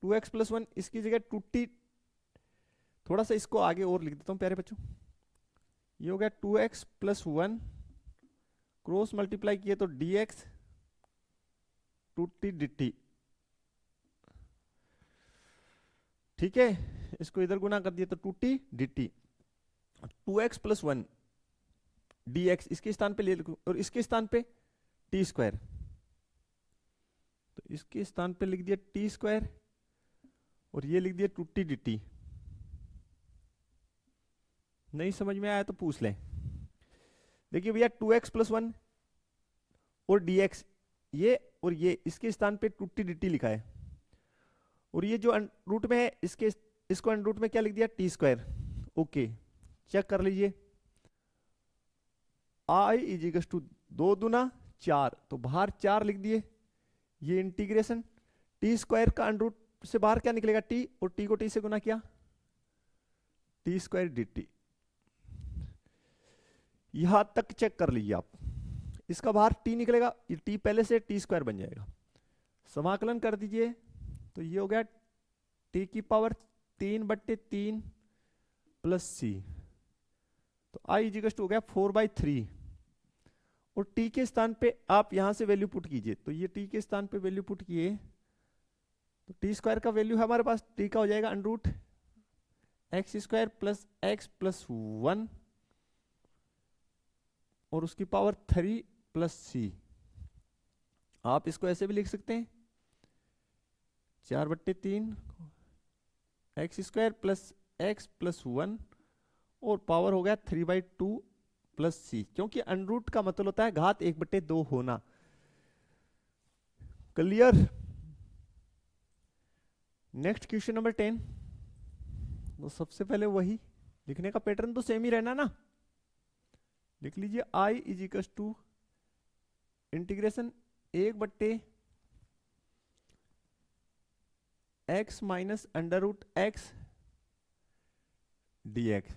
2x + 1 इसकी जगह 2t, थोड़ा सा इसको आगे और लिख देता हूं प्यारे बच्चों, ये हो गया 2x + 1 क्रॉस मल्टीप्लाई किए तो dx 2t dt। ठीक है, इसको इधर गुना कर दिया तो 2t dt, 2x + 1 dx इसके स्थान पे ले लिखो, और इसके स्थान पे t², तो इसके स्थान पे लिख दिया t², और ये लिख दिया 2t dt। नहीं समझ में आया तो पूछ लें। देखिए भैया 2x + 1 और dx, ये और ये इसके स्थान पे 2t dt लिखा है, और ये जो रूट में है इसको अंडर रूट में क्या लिख दिया t²। ओके, चेक कर लीजिए, I = 2 दूना 4, तो बाहर 4 लिख दिए, ये इंटीग्रेशन t² का अंडर रूट से बाहर क्या निकलेगा t, और t को t से गुना किया t² dt। यहां तक चेक कर लीजिए आप, इसका बाहर t निकलेगा, ये t पहले से t² बन जाएगा, समाकलन कर दीजिए, तो ये हो गया t³ 3/3 + c, तो I = हो गया 4/3, और t के स्थान पे आप यहां से वैल्यू पुट कीजिए, तो ये t के स्थान पे वैल्यू पुट किए तो t² का वैल्यू है हमारे पास, t का हो जाएगा अंडर रूट x² + x + 1 और उसकी पावर 3 + c। आप इसको ऐसे भी लिख सकते हैं 4/3 x² + x + 1 और पावर हो गया 3/2 + c, क्योंकि अंडर रूट का मतलब होता है घात 1/2 होना। क्लियर। Next question number 10। तो सबसे पहले वही लिखने का पैटर्न तो सेम ही रहना ना, लिख लीजिए I is equal to integration 1/, x minus under root X D X.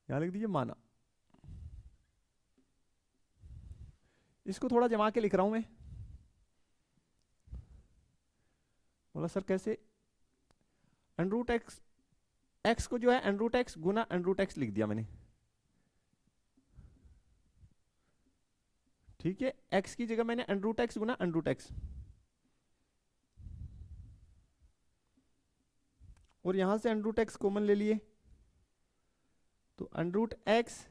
यहां लिख दीजिए माना। इसको थोड़ा जमा के लिख रहा हूं मैं। बोला सर कैसे? अंडर रूट एक्स, एक्स को जो है अंडर रूट एक्स गुना अंडर रूट एक्स लिख दिया मैंने, ठीक है। एक्स की जगह मैंने अंडर रूट एक्स गुना अंडर रूट एक्स, और यहां से अंडर रूट एक्स कॉमन ले लिए, तो अंडर रूट एक्स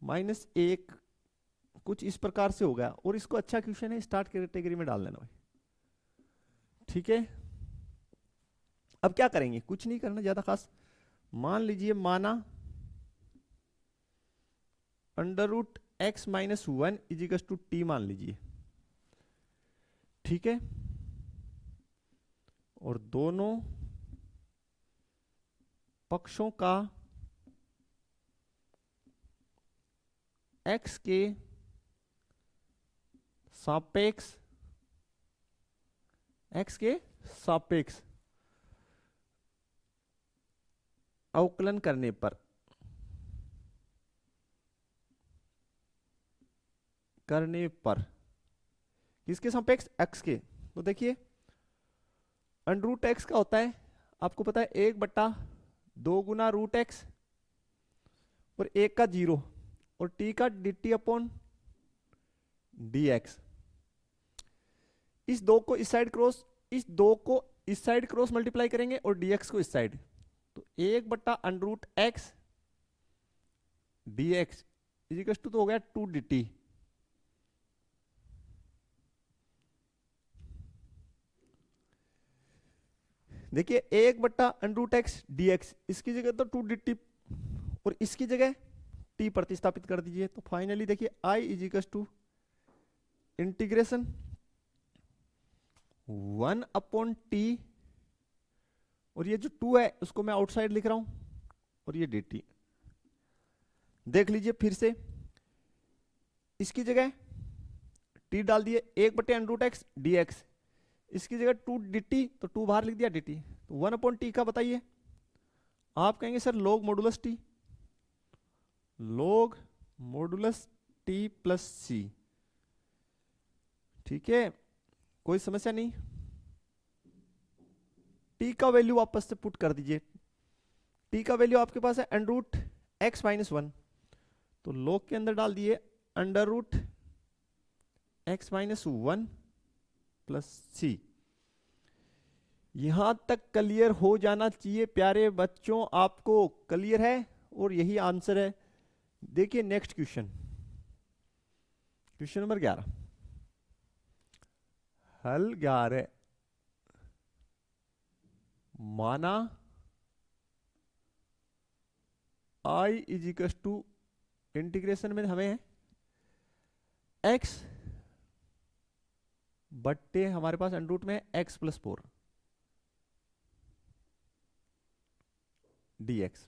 माइनस 1 कुछ इस प्रकार से हो गया। और इसको अच्छा क्वेश्चन है, स्टार्ट कैटेगरी में डाल देना भाई, ठीक है। अब क्या करेंगे, कुछ नहीं करना ज्यादा खास। मान लीजिए माना under root x minus 1 is equal to t मान लीजिए, ठीक है। और दोनों पक्षों का x के सापेक्ष, x के सापेक्ष अवकलन करने पर, किसके सापेक्ष? x के। तो देखिए अंडर रूट एक्स का होता है आपको पता है 1/2 गुना रूट एक्स, और 1 का 0, और t का dt अपॉन dx। इस 2 को इस साइड क्रॉस, इस 2 को इस साइड क्रॉस मल्टीप्लाई करेंगे और dx को इस साइड, तो 1/√x dx इजिकल टू तो हो गया 2 dt। देखिए 1/√x dx, इसकी जगह तो 2 dt और इसकी जगह t प्रतिस्थापित कर दीजिए। तो फाइनली देखिए i is equal to integration 1/t, और ये जो 2 है उसको मैं आउटसाइड लिख रहा हूं, और ये dt। देख लीजिए फिर से, इसकी जगह t डाल दिए 1/√x dx, इसकी जगह 2 dt, तो 2 बाहर लिख दिया dt। तो 1/t का बताइए, आप कहेंगे sir log modulus t, log modulus t plus c, ठीक है, कोई समस्या नहीं। t का वैल्यू वापस से पुट कर दीजिए, t का वैल्यू आपके पास है अंडर रूट एक्स माइनस 1, तो log के अंदर डाल दिए under root x minus 1 plus C. यहां तक क्लियर हो जाना चाहिए प्यारे बच्चों, आपको क्लियर है? और यही आंसर है। देखिए नेक्स्ट क्वेश्चन, क्वेश्चन नंबर 11, हल 11। माना i इजिकल टू इंटीग्रेशन में हमें है x बट्टे हमारे पास अंडर रूट में x प्लस 4 dx,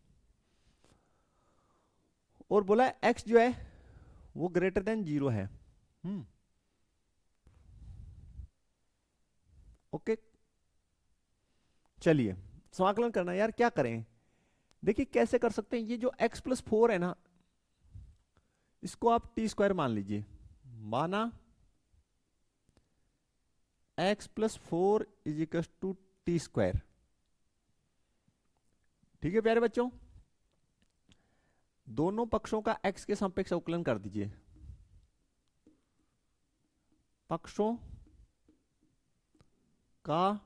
और बोला x जो है वो ग्रेटर देन 0 है। ओके, चलिए समाकलन करना यार, क्या करें? देखिए कैसे कर सकते हैं, ये जो x प्लस 4 है ना, इसको आप t² मान लीजिए। माना x plus 4 is equal to t², ठीक है प्यारे बच्चों। दोनों पक्षों का x के सापेक्ष अवकलन कर दीजिए, पक्षों का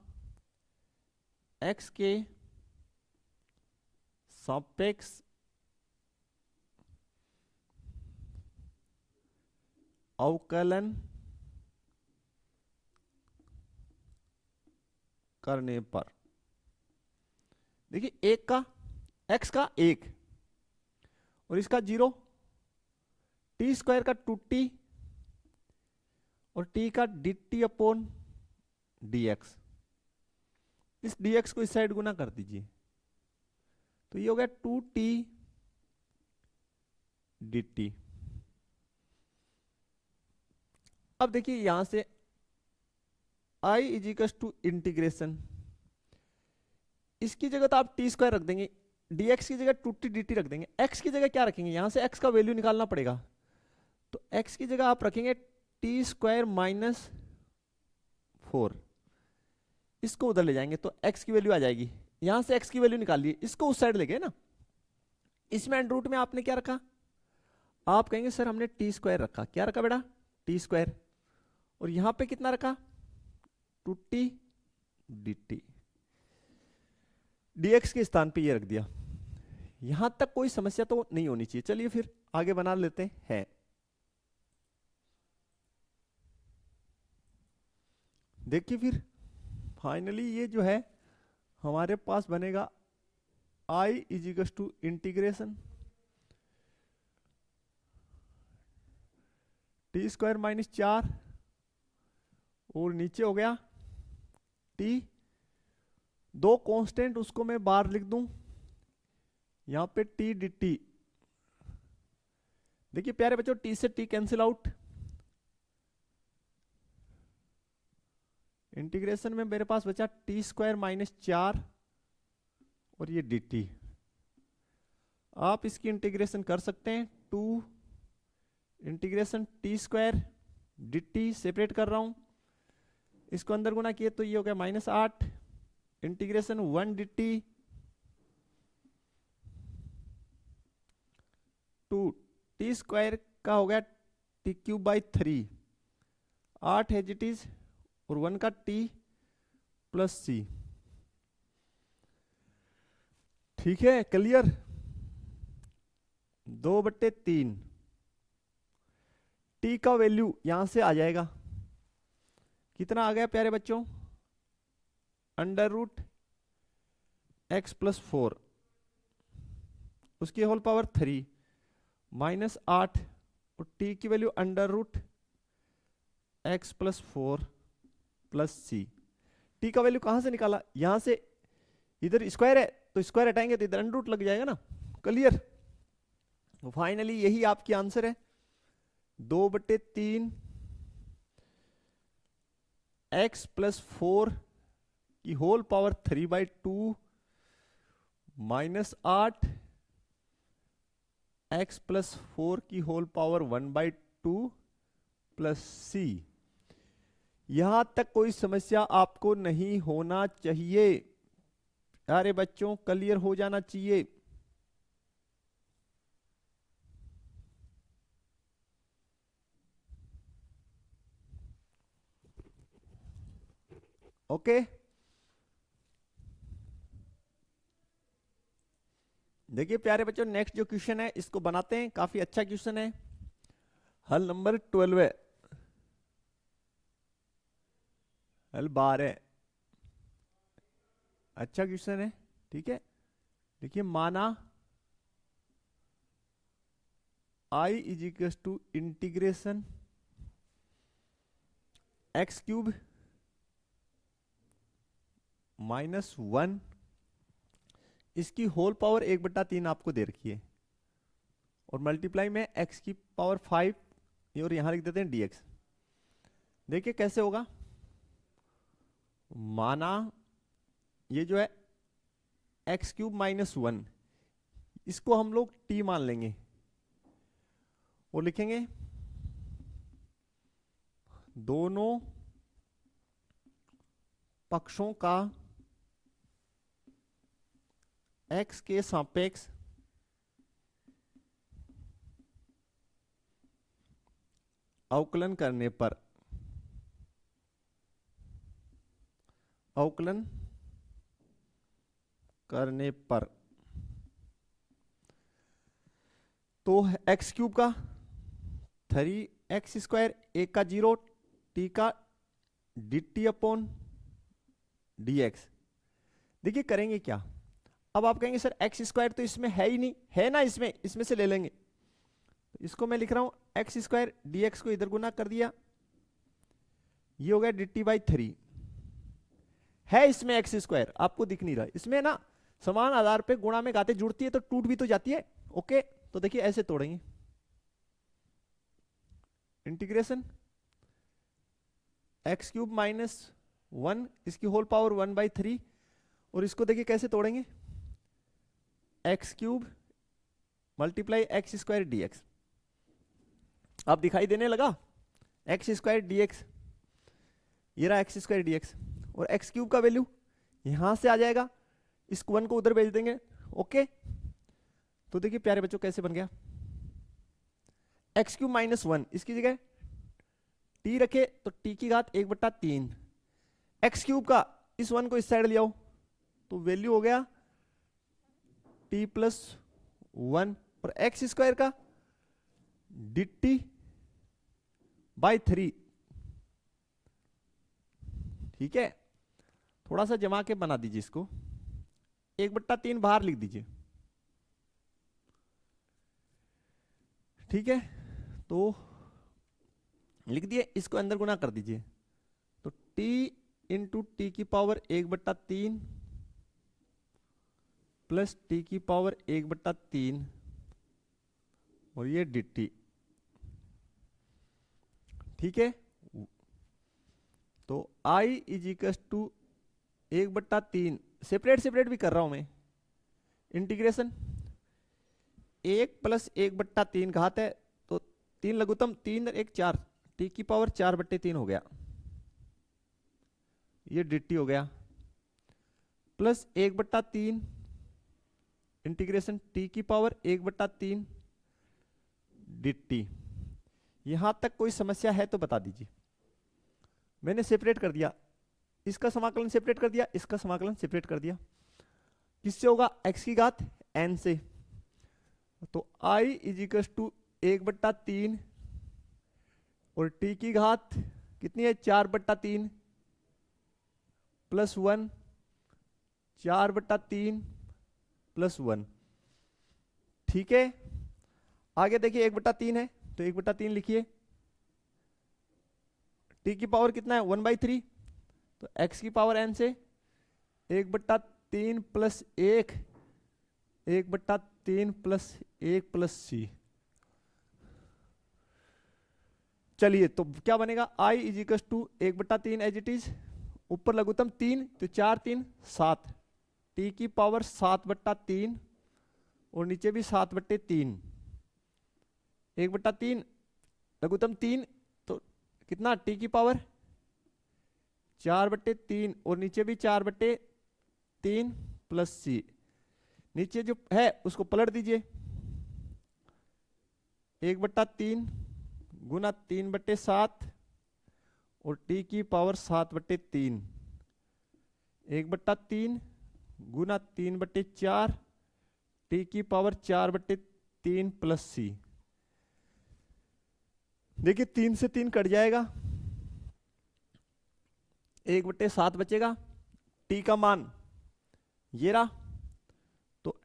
x के सापेक्ष अवकलन करने पर, देखिए एक का x का 1 और इसका 0, t² का 2t और t का dt अपॉन dx। इस dx को इस साइड गुना कर दीजिए, तो ये हो गया 2t dt। अब देखिए यहां से i is equal to integration, इसकी जगह तो आप टी स्क्वायर रख देंगे, dx की जगह 2t dt रख देंगे, x की जगह क्या रखेंगे, यहां से x का वैल्यू निकालना पड़ेगा, तो x की जगह आप रखेंगे टी स्क्वायर माइनस 4, इसको उधर ले जाएंगे तो x की वैल्यू आ जाएगी, यहां से x की वैल्यू निकालिए, इसको उस साइड ले गए ना। इसमें अंडर रूट में आपने क्या रखा, आप कहेंगे सर हमने टी स्क्वायर रखा, क्या रखा बेटा, टी स्क्वायर, और यहां पे कितना रखा, 2t dt, dx के स्थान पे ये रख दिया। यहां तक कोई समस्या तो नहीं होनी चाहिए, चलिए फिर आगे बना लेते हैं। देखिए फिर फाइनली ये जो है हमारे पास बनेगा i is equal to integration t square minus 4, और नीचे हो गया t, दो कांस्टेंट उसको मैं बाहर लिख दूं, यहां पे t dt। देखिए प्यारे बच्चों t से t कैंसिल आउट, इंटीग्रेशन में मेरे पास बचा टी स्क्वायर माइनस 4 और ये dt। आप इसकी इंटीग्रेशन कर सकते हैं, 2 integration t square dt, separate कर रहा हूं, इसको अंदर गुना किए तो ये हो गया -8, इंटीग्रेशन 1 dt 2 टी स्क्वायर का हो गया टी क्यूब बाई 3, 8 है इट इज, और 1 का t प्लस c। ठीक है, क्लियर, 2/3, t का वैल्यू यहां से आ जाएगा, कितना आ गया प्यारे बच्चों, √x + 4, उसकी होल पावर 3 -8, और t की वैल्यू √x + 4 + c। t का वैल्यू कहां से निकाला, यहां से, इधर स्क्वायर है तो स्क्वायर हटाएंगे तो इधर अंडर रूट लग जाएगा ना, क्लियर। तो फाइनली यही आपकी आंसर है, 2/3 x + 4 की होल पावर 3/2 -8 x + 4 की होल पावर 1/2 + c। यहां तक कोई समस्या आपको नहीं होना चाहिए, अरे बच्चों क्लियर हो जाना चाहिए। ओके, देखिए प्यारे बच्चों नेक्स्ट जो क्वेश्चन है इसको बनाते हैं, काफी अच्छा क्वेश्चन है, हल नंबर 12 है, हल 12 है, अच्छा क्वेश्चन है। ठीक है, देखिए माना i is equal to integration x³ -1, इसकी होल पावर 1/3 आपको दे रखी है, और मल्टीप्लाई में x की पावर 5, और यहां लिख देते हैं dx। देखिए कैसे होगा, माना ये जो है x³ -1, इसको हम लोग t मान लेंगे, और लिखेंगे दोनों पक्षों का x के सापेक्ष अवकलन करने पर, अवकलन करने पर, तो x³ का 3x², 1 का 0, t का dt/dx। देखिए करेंगे क्या, अब आप कहेंगे सर x² तो इसमें है ही नहीं, है ना, इसमें से ले लेंगे, तो इसको मैं लिख रहा हूं x² dx को इधर गुना कर दिया, ये हो गया dt/3, है इसमें एक्स स्क्वायर, आपको दिख नहीं रहा, इसमें ना समान आधार पे गुणा में घातें जुड़ती है तो टूट भी तो जाती है। ओके, तो देखिए ऐसे तोड़ेंगे, इंटीग्रेशन एक्स क्यूब माइनस 1 इसकी होल पावर 1/3, और इसको देखिए कैसे तोड़ेंगे, x cube multiply x square D x. अब दिखाई देने लगा एक्स स्क्वायर डी एक्स, ये रहा एक्स स्क्वायर डी एक्स, और एक्स क्यूब का वैल्यू यहां से आ जाएगा, इस 1 को उधर भेज देंगे। ओके, तो देखिए प्यारे बच्चों कैसे बन गया, एक्स क्यूब माइनस 1 इसकी जगह टी रखे तो टी की घात 1/3, एक्स क्यूब का इस 1 को इस साइड ले आओ तो वैल्यू हो गया टी प्लस 1, और एक्स स्क्वायर का dt बाई 3। ठीक है, थोड़ा सा जमा के बना दीजिए इसको, 1/3 बाहर लिख दीजिए। ठीक है, तो लिख दिए, इसको अंदर गुना कर दीजिए, तो t इंटू टी की पावर 1/3 प्लस टी की पावर 1/3 और ये dt। ठीक है, तो I is equal to 1/3, separate separate भी कर रहा हूं मैं, इंटीग्रेशन 1 प्लस 1/3 घात है तो 3 लघुत्तम 3 1 4, टी की पावर 4/3 हो गया, ये dt हो गया, प्लस 1/3 इंटीग्रेशन टी की पावर 1/3 dt। यहां तक कोई समस्या है तो बता दीजिए। मैंने सेपरेट कर दिया, इसका समाकलन सेपरेट कर दिया, इसका समाकलन सेपरेट कर दिया, किससे होगा, x की घात n से, तो I इज इक्वल टू 1/3 और t की घात कितनी है 4/3 प्लस 1, 4/3 प्लस 1। ठीक है, आगे देखिए 1/3 है तो 1/3 लिखिए, t की पावर कितना है 1/3, तो x की पावर n से 1/3 प्लस 1, 1/3 प्लस 1 प्लस c। चलिए, तो क्या बनेगा, I is equal to 1/3 as it is, ऊपर लघुत्तम 3 तो 4 3 7, टी की पावर 7/3 और नीचे भी 7/3, 1/3 लघुत्तम 3 तो कितना, टी की पावर 4/3 और नीचे भी 4/3 प्लस सी, नीचे जो है उसको पलट दीजिए, 1/3 गुना 3/7 और टी की पावर 7/3, 1/3 गुना 3/4 टी की पावर 4/3 प्लस सी। देखिए 3 से 3 कट जाएगा, 1/7 बचेगा, टी का मान ये रहा, तो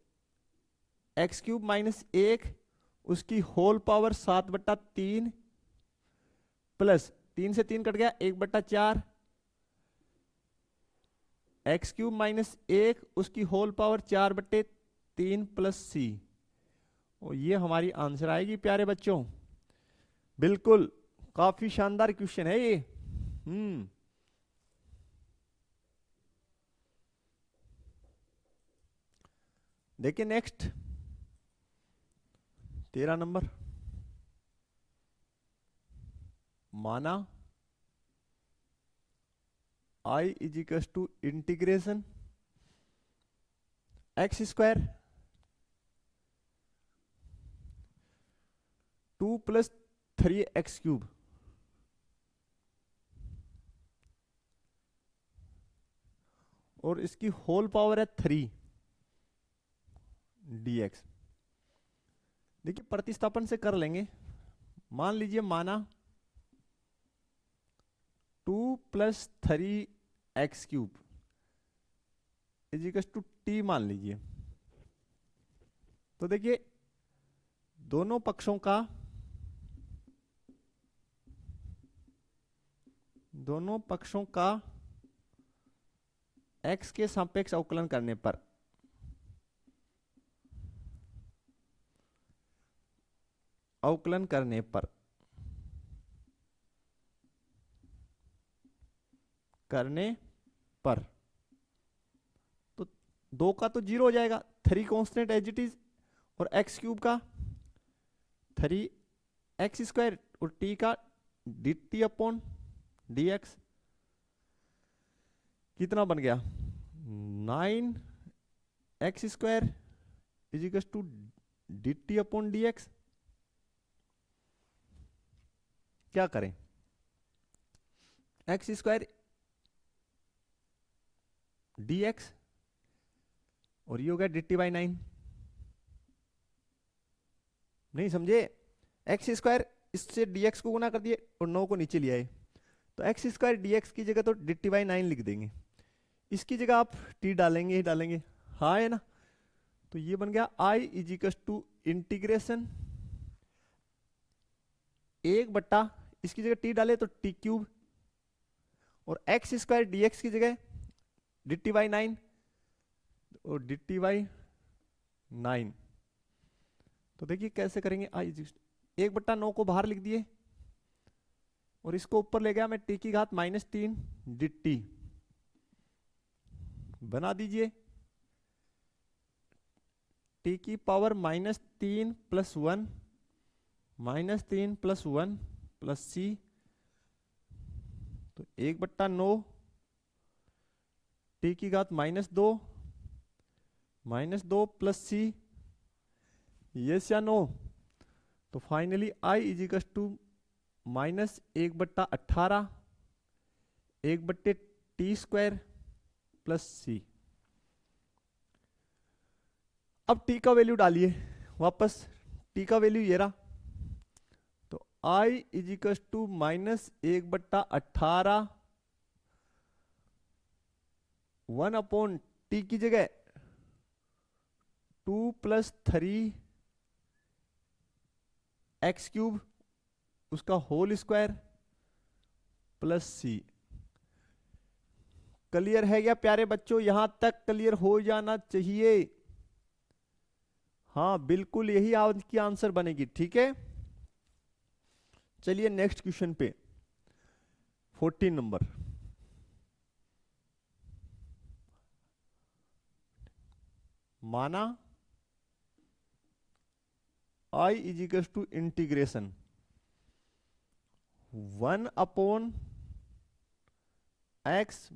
एक्स क्यूब माइनस 1 उसकी होल पावर 7/3 प्लस 3 से 3 कट गया 1/4, एक्स क्यूब माइनस 1 उसकी होल पावर 4/3 प्लस सी, और ये हमारी आंसर आएगी प्यारे बच्चों। बिल्कुल, काफी शानदार क्वेश्चन है ये। देखिए नेक्स्ट 13 नंबर, माना I is equal to integration x square 2 plus 3x cube, और इसकी होल पावर है 3 dx। देखिए प्रतिस्थापन से कर लेंगे, मान लीजिए माना 2 plus 3x cube is equal to t मान लीजिए, तो देखिए दोनों पक्षों का x के सापेक्ष अवकलन करने पर करने पर तो 2 का तो 0 हो जाएगा, 3 कांस्टेंट एज इट इज, और एक्स क्यूब का 3x² और t का dt अपॉन dx कितना बन गया 9x² is equal to dt upon dx। क्या करें, x² dx और ये हो गया dt/9। नहीं समझे, x² इससे dx को गुना कर दिए और 9 को नीचे ले आए, तो x² dx की जगह तो dt/9 लिख देंगे, इसकी जगह आप t डालेंगे ही डालेंगे, हाँ है ना। तो ये बन गया i is equal to integration 1/, इसकी जगह t डाले तो t³ और x² dx की जगह dt/9 और dt/9। तो देखिए कैसे करेंगे, i 1/9 को बाहर लिख दिए और इसको ऊपर ले गया मैं t की घात -3 dt बना दीजिए, t की पावर -3 + 1 -3 + 1 + c, तो 1/9 t की घात -2 -2 + c, यस या नो। तो finally i is equal to -1/18 1/t² + c। अब t का वैल्यू डालिए वापस, t का वैल्यू ये रहा, तो i is equal to -1/18 1/t की जगह 2 + 3x³ उसका होल स्क्वायर + c। क्लियर है क्या प्यारे बच्चों, यहां तक क्लियर हो जाना चाहिए। हाँ बिल्कुल यही आपकी आंसर बनेगी, ठीक है। चलिए नेक्स्ट क्वेश्चन पे 14 नंबर। माना i is equal to integration 1/x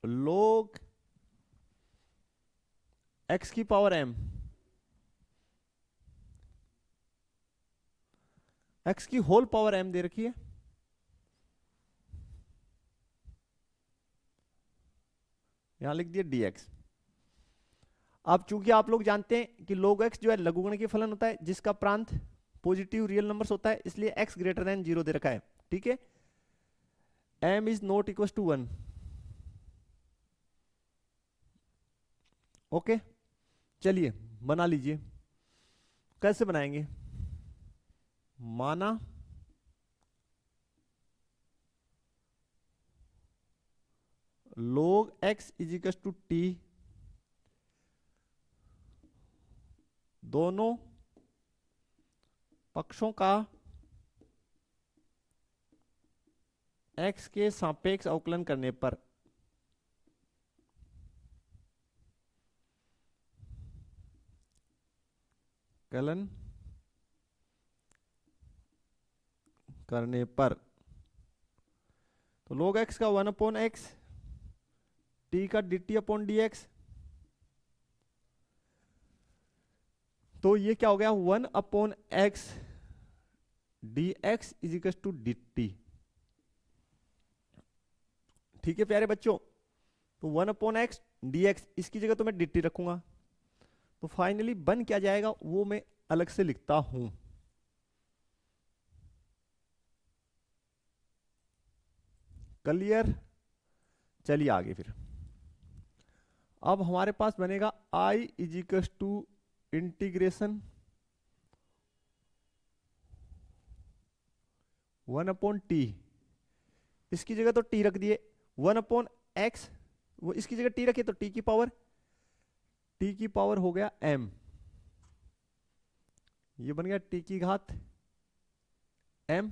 log x की पावर m, x की होल पावर m दे रखी है, यहां लिख दिया dx। अब चूंकि आप लोग जानते हैं कि log x जो है लघुगणकीय फलन होता है जिसका प्रांत पॉजिटिव रियल नंबर्स होता है, इसलिए x ग्रेटर देन 0 दे रखा है, ठीक है। m is not equal to 1, okay. चलिए बना लीजिए, कैसे बनाएंगे। माना log x is equal to t, दोनों पक्षों का x के सापेक्ष अवकलन करने पर कलन करने पर, तो log x का 1/x t का dt अपॉन dx, तो ये क्या हो गया 1/x dx is equal to dt, ठीक है प्यारे बच्चों। तो 1/x dx, इसकी जगह तो मैं dt रखूंगा, तो फाइनली बन क्या जाएगा वो मैं अलग से लिखता हूं। क्लियर, चलिए आगे फिर। अब हमारे पास बनेगा i is equal to integration 1/t, इसकी जगह तो t रख दिए, 1/x वो इसकी जगह टी रखे तो टी की पावर हो गया m, ये बन गया टी की घात m,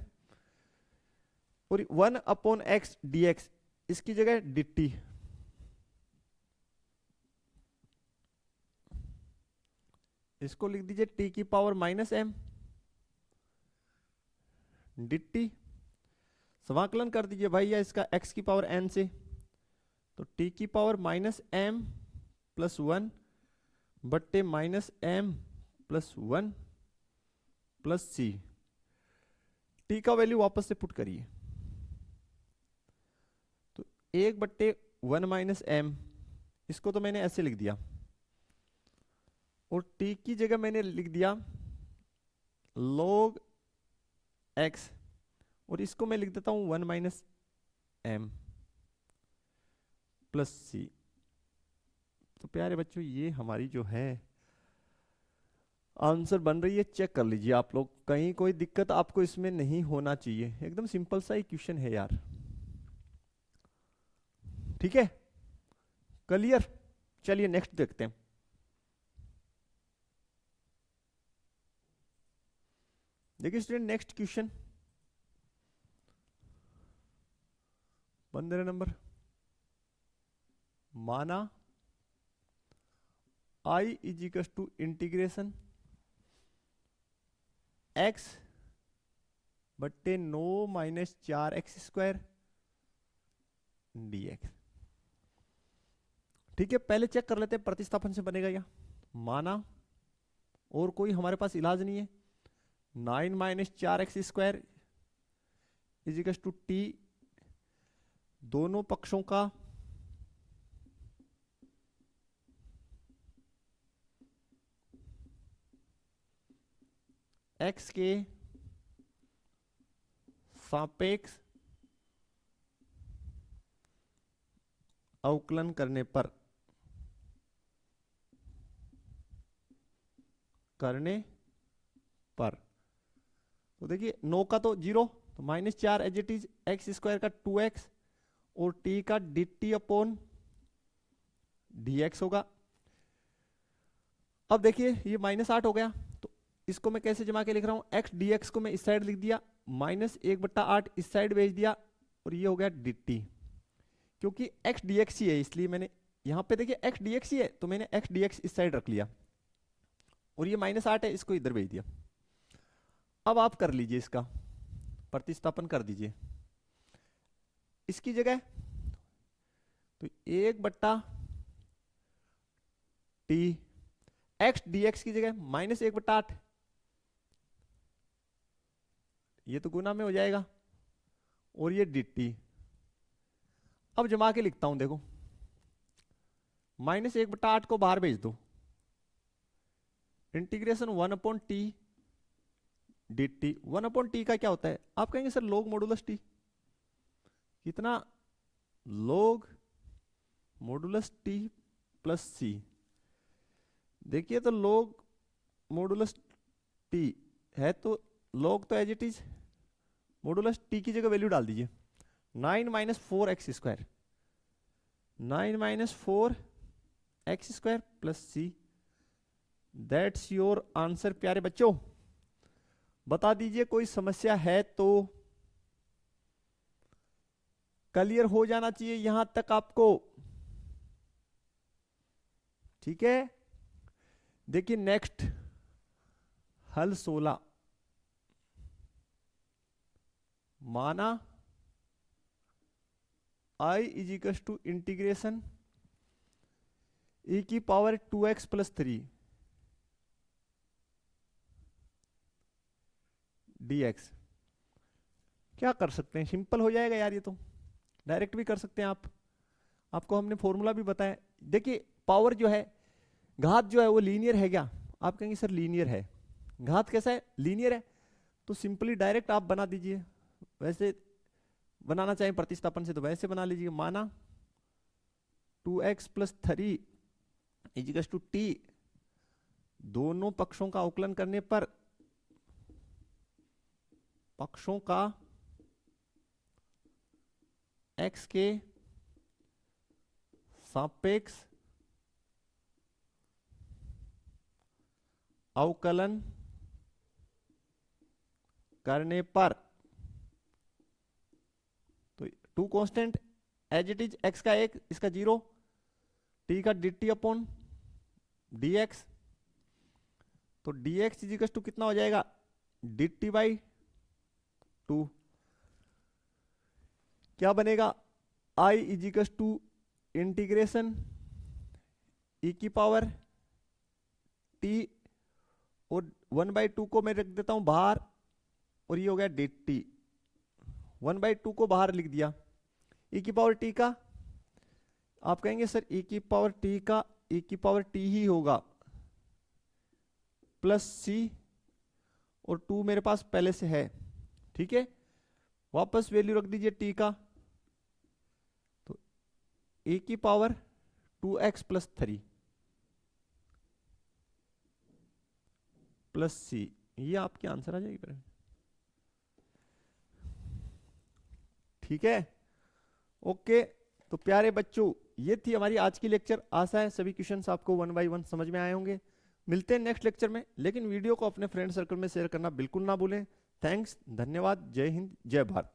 और 1/x dx, इसकी जगह dt, इसको लिख दीजिए टी की पावर -m dt। समाकलन कर दीजिए भैया इसका x की पावर n से, तो t की पावर -m + 1 बट्टे -m + 1 + c, t का वैल्यू वापस से पुट करिए, तो 1/1 - m, इसको तो मैंने ऐसे लिख दिया, और t की जगह मैंने लिख दिया log x, और इसको मैं लिख देता हूं 1 - m + c। तो प्यारे बच्चों ये हमारी जो है आंसर बन रही है, चेक कर लीजिए आप लोग, कहीं कोई दिक्कत आपको इसमें नहीं होना चाहिए, एकदम सिंपल सा ही क्वेश्चन है यार। ठीक है, क्लियर? चलिए नेक्स्ट देखते हैं। देखिए स्टूडेंट, नेक्स्ट क्वेश्चन 15 नंबर, माना I = इंटीग्रेशन x बट्टे 9 - 4x² dx। ठीक है, पहले चेक कर लेते हैं प्रतिस्थापन से बनेगा क्या। माना, और कोई हमारे पास इलाज नहीं है, 9 - 4x² = t, दोनों पक्षों का x के सापेक्ष अवकलन करने पर तो देखिए 9 का तो 0, तो -4 एज इट इज, x² का 2x, और t का dt/dx होगा। अब देखिए ये -8 हो गया, तो इसको मैं कैसे जमा के लिख रहा हूं, x dx को मैं इस साइड लिख दिया, -1/8 इस साइड भेज दिया, और ये हो गया dt। क्योंकि x dx ही है इसलिए मैंने यहां पे देखिए x dx ही है, तो मैंने x dx इस साइड रख लिया, और ये -8 है, इसको इधर भेज दिया। अब आप कर लीजिए, इसका प्रतिस्थापन कर दीजिए इसकी जगह, तो 1/t, x dx की जगह -1/8, ये तो गुना में हो जाएगा, और ये dt। अब जमा के लिखता हूं, देखो -1/8 को बाहर भेज दो, इंटीग्रेशन 1/t dt। 1/t का क्या होता है, आप कहेंगे सर log मॉडुलस t, कितना, log मॉडुलस t + c। देखिए तो log मॉडुलस t है, तो log तो as it is, modulus t की जगह वैल्यू डाल दीजिए, 9 - 4x², 9 - 4x² + c, that's your answer. प्यारे बच्चों बता दीजिए, कोई समस्या है तो, क्लियर हो जाना चाहिए यहां तक आपको। ठीक है, देखिए नेक्स्ट हल 16, माना I = integration e⁻² x + 3 dx। क्या कर सकते हैं, सिंपल हो जाएगा यार, ये तो डायरेक्ट भी कर सकते हैं आप, आपको हमने फॉर्मूला भी बताया। देखिए पावर जो है, घात जो है वो लीनियर है क्या, आप कहेंगे सर लीनियर है, घात कैसा है, लीनियर है, तो सिंपली डायरेक्ट आप बना दीजिए, वैसे बनाना चाहें प्रतिस्थापन से तो वैसे बना लीजिए। माना 2x + 3 = t, दोनों पक्षों का अवकलन करने पर पक्षों का x के सापेक्ष अवकलन करने पर, तो two constant as it is, x का 1, इसका 0, टी का dt अपॉन dx, तो dx इज इक्वल टू कितना हो जाएगा, dt बाई 2। क्या बनेगा, i is equal to integration e की पावर t, और 1/2 को मैं रख देता हूं बाहर, और ये हो गया dt। 1/2 को बाहर लिख दिया, e की पावर t का, आप कहेंगे सर e की पावर t का e की पावर t ही होगा, प्लस c, और 2 मेरे पास पहले से है, ठीक है। वापस वैल्यू रख दीजिए t का, तो e की power 2x plus 3 plus c, ये आपकी आंसर आ जाएगी। ठीक है, ओके। तो प्यारे बच्चों, ये थी हमारी आज की लेक्चर। आशा है सभी क्वेश्चंस आपको 1 बाय 1 समझ में आए होंगे। मिलते हैं नेक्स्ट लेक्चर में, लेकिन वीडियो को अपने फ्रेंड सर्कल में शेयर करना बिल्कुल ना भूलें। थैंक्स, धन्यवाद, जय हिंद, जय भारत।